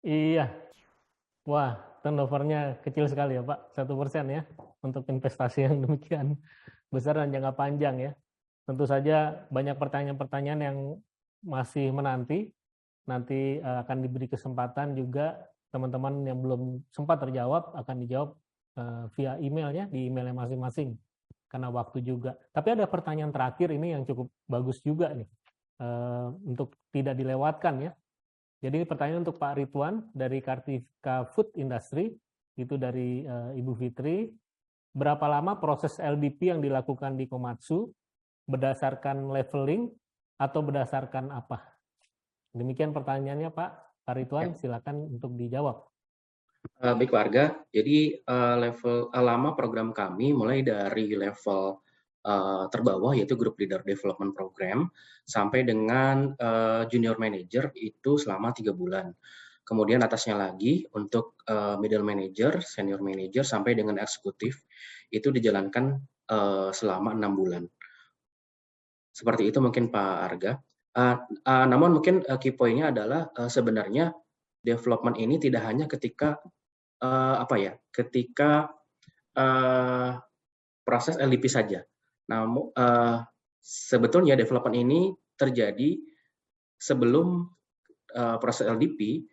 Iya. Wah, turnovernya kecil sekali ya Pak, 1% ya, untuk investasi yang demikian besar dan jangka panjang ya. Tentu saja banyak pertanyaan-pertanyaan yang masih menanti, nanti akan diberi kesempatan juga teman-teman yang belum sempat terjawab akan dijawab via emailnya, di emailnya masing-masing, karena waktu juga. Tapi ada pertanyaan terakhir ini yang cukup bagus juga nih, untuk tidak dilewatkan ya. Jadi pertanyaan untuk Pak Ridwan dari Kartika Food Industry, itu dari Ibu Fitri. Berapa lama proses LDP yang dilakukan di Komatsu? Berdasarkan leveling atau berdasarkan apa? Demikian pertanyaannya Pak Ridwan, silakan untuk dijawab. Baik warga, jadi level lama program kami mulai dari level terbawah yaitu Group Leader Development Program sampai dengan Junior Manager itu selama 3 bulan. Kemudian atasnya lagi untuk Middle Manager, Senior Manager sampai dengan Eksekutif itu dijalankan selama 6 bulan. Seperti itu mungkin Pak Arga. Namun mungkin key point-nya adalah sebenarnya development ini tidak hanya ketika proses LDP saja. Namun sebetulnya development ini terjadi sebelum proses LDP,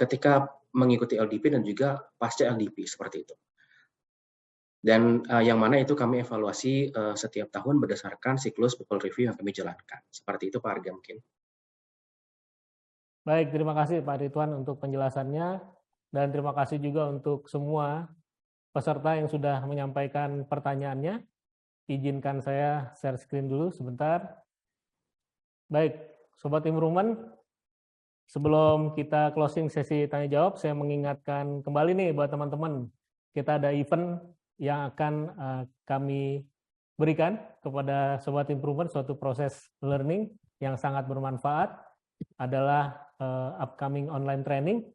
ketika mengikuti LDP dan juga pasca LDP seperti itu. Dan yang mana itu kami evaluasi setiap tahun berdasarkan siklus people review yang kami jalankan. Seperti itu Pak Arga mungkin. Baik, terima kasih Pak Ridwan untuk penjelasannya, dan terima kasih juga untuk semua peserta yang sudah menyampaikan pertanyaannya. Izinkan saya share screen dulu sebentar. Baik, Sobat Improvement, sebelum kita closing sesi tanya jawab, saya mengingatkan kembali nih buat teman-teman, kita ada event yang akan kami berikan kepada Sobat Improvement, suatu proses learning yang sangat bermanfaat, adalah upcoming online training,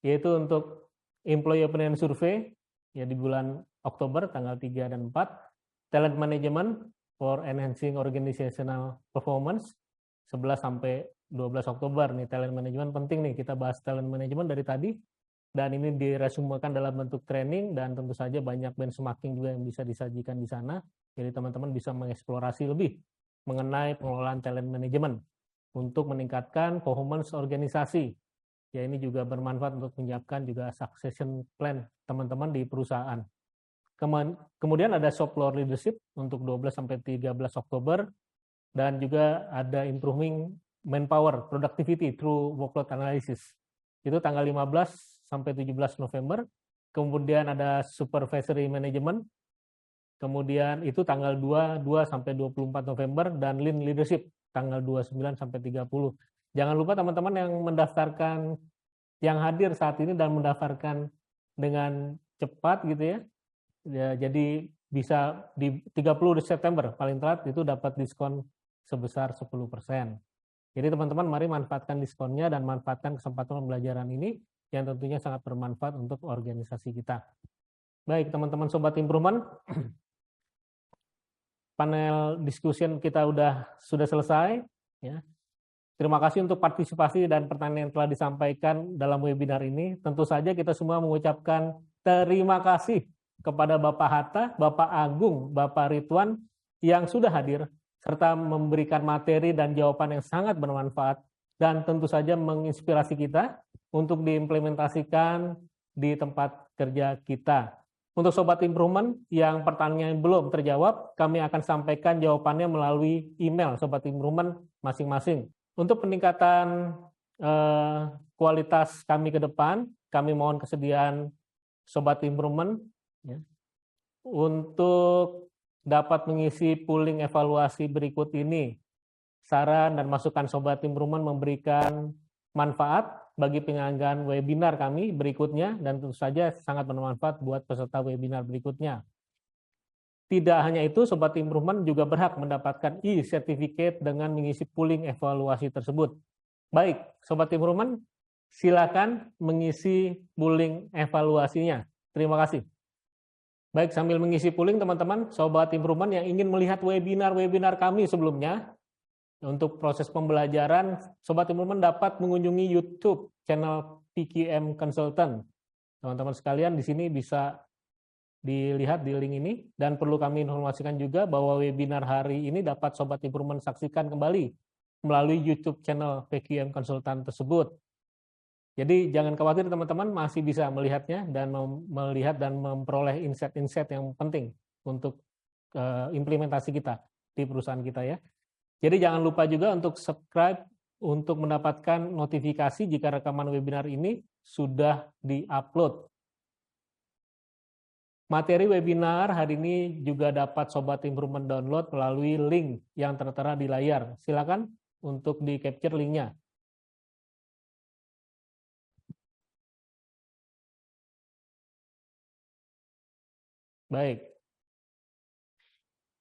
yaitu untuk Employee Opinion Survey ya di bulan Oktober tanggal 3 dan 4, Talent Management for Enhancing Organizational Performance 11 sampai 12 Oktober nih. Talent Management penting nih, kita bahas talent management dari tadi, dan ini diresumekan dalam bentuk training, dan tentu saja banyak benchmarking juga yang bisa disajikan di sana, jadi teman-teman bisa mengeksplorasi lebih mengenai pengelolaan talent management untuk meningkatkan performance organisasi. Ya, ini juga bermanfaat untuk menyiapkan juga succession plan teman-teman di perusahaan. Kemudian ada shop floor leadership untuk 12 sampai 13 Oktober, dan juga ada improving manpower productivity through workload analysis. Itu tanggal 15 sampai 17 November. Kemudian ada supervisory management. Kemudian itu tanggal 2 sampai 24 November, dan lean leadership tanggal 29 sampai 30. Jangan lupa teman-teman yang mendaftarkan, yang hadir saat ini dan mendaftarkan dengan cepat gitu ya. Ya, jadi bisa di 30 September paling telat itu dapat diskon sebesar 10%. Jadi teman-teman mari manfaatkan diskonnya dan manfaatkan kesempatan pembelajaran ini yang tentunya sangat bermanfaat untuk organisasi kita. Baik teman-teman Sobat Improvement, panel discussion kita sudah selesai ya. Terima kasih untuk partisipasi dan pertanyaan yang telah disampaikan dalam webinar ini. Tentu saja kita semua mengucapkan terima kasih kepada Bapak Hatta, Bapak Agung, Bapak Ridwan yang sudah hadir, serta memberikan materi dan jawaban yang sangat bermanfaat, dan tentu saja menginspirasi kita untuk diimplementasikan di tempat kerja kita. Untuk Sobat Improvement yang pertanyaan belum terjawab, kami akan sampaikan jawabannya melalui email Sobat Improvement masing-masing. Untuk peningkatan kualitas kami ke depan, kami mohon kesediaan Sobat Improvement ya, untuk dapat mengisi pooling evaluasi berikut ini. Saran dan masukan Sobat Improvement memberikan manfaat bagi penyelenggaraan webinar kami berikutnya dan tentu saja sangat bermanfaat buat peserta webinar berikutnya. Tidak hanya itu, Sobat Improvement juga berhak mendapatkan e-certificate dengan mengisi pooling evaluasi tersebut. Baik, Sobat Improvement, silakan mengisi pooling evaluasinya. Terima kasih. Baik, sambil mengisi pooling teman-teman, Sobat Improvement yang ingin melihat webinar-webinar kami sebelumnya, untuk proses pembelajaran, Sobat Improvement dapat mengunjungi YouTube channel PQM Consultant. Teman-teman sekalian, di sini bisa dilihat di link ini, dan perlu kami informasikan juga bahwa webinar hari ini dapat Sobat Improvement saksikan kembali melalui YouTube channel PQM Consultant tersebut. Jadi jangan khawatir teman-teman, masih bisa melihatnya dan melihat dan memperoleh insight-insight yang penting untuk implementasi kita di perusahaan kita ya. Jadi jangan lupa juga untuk subscribe untuk mendapatkan notifikasi jika rekaman webinar ini sudah di-upload. Materi webinar hari ini juga dapat Sobat Improvement download melalui link yang tertera di layar. Silakan untuk di-capture linknya. Baik.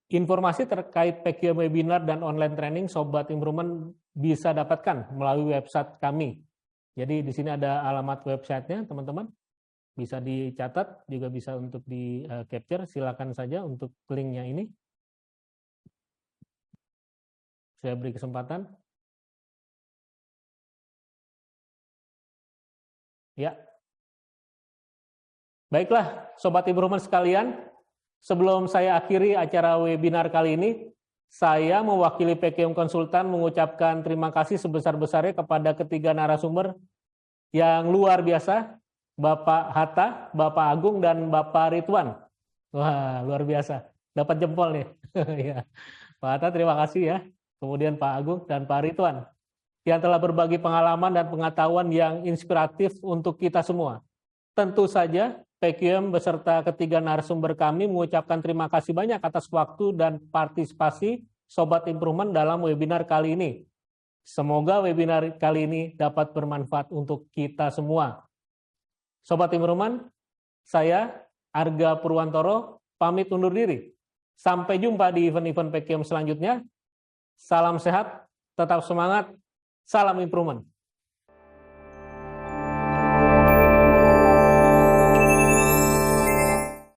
Informasi terkait PQM webinar dan online training Sobat Improvement bisa dapatkan melalui website kami. Jadi di sini ada alamat websitenya, teman-teman. Bisa dicatat, juga bisa untuk di-capture. Silakan saja untuk linknya ini. Saya beri kesempatan. Ya. Baiklah, Sobat Improvement sekalian. Sebelum saya akhiri acara webinar kali ini, saya mewakili PQM Konsultan mengucapkan terima kasih sebesar-besarnya kepada ketiga narasumber yang luar biasa, Bapak Hatta, Bapak Agung, dan Bapak Ridwan. Wah, luar biasa. Dapat jempol nih. Ya. Pak Hatta, terima kasih ya. Kemudian Pak Agung dan Pak Ridwan yang telah berbagi pengalaman dan pengetahuan yang inspiratif untuk kita semua. Tentu saja, PQM beserta ketiga narasumber kami mengucapkan terima kasih banyak atas waktu dan partisipasi Sobat Improvement dalam webinar kali ini. Semoga webinar kali ini dapat bermanfaat untuk kita semua. Sobat Improvement, saya Arga Purwantoro pamit undur diri. Sampai jumpa di event-event PQM selanjutnya. Salam sehat, tetap semangat, salam improvement.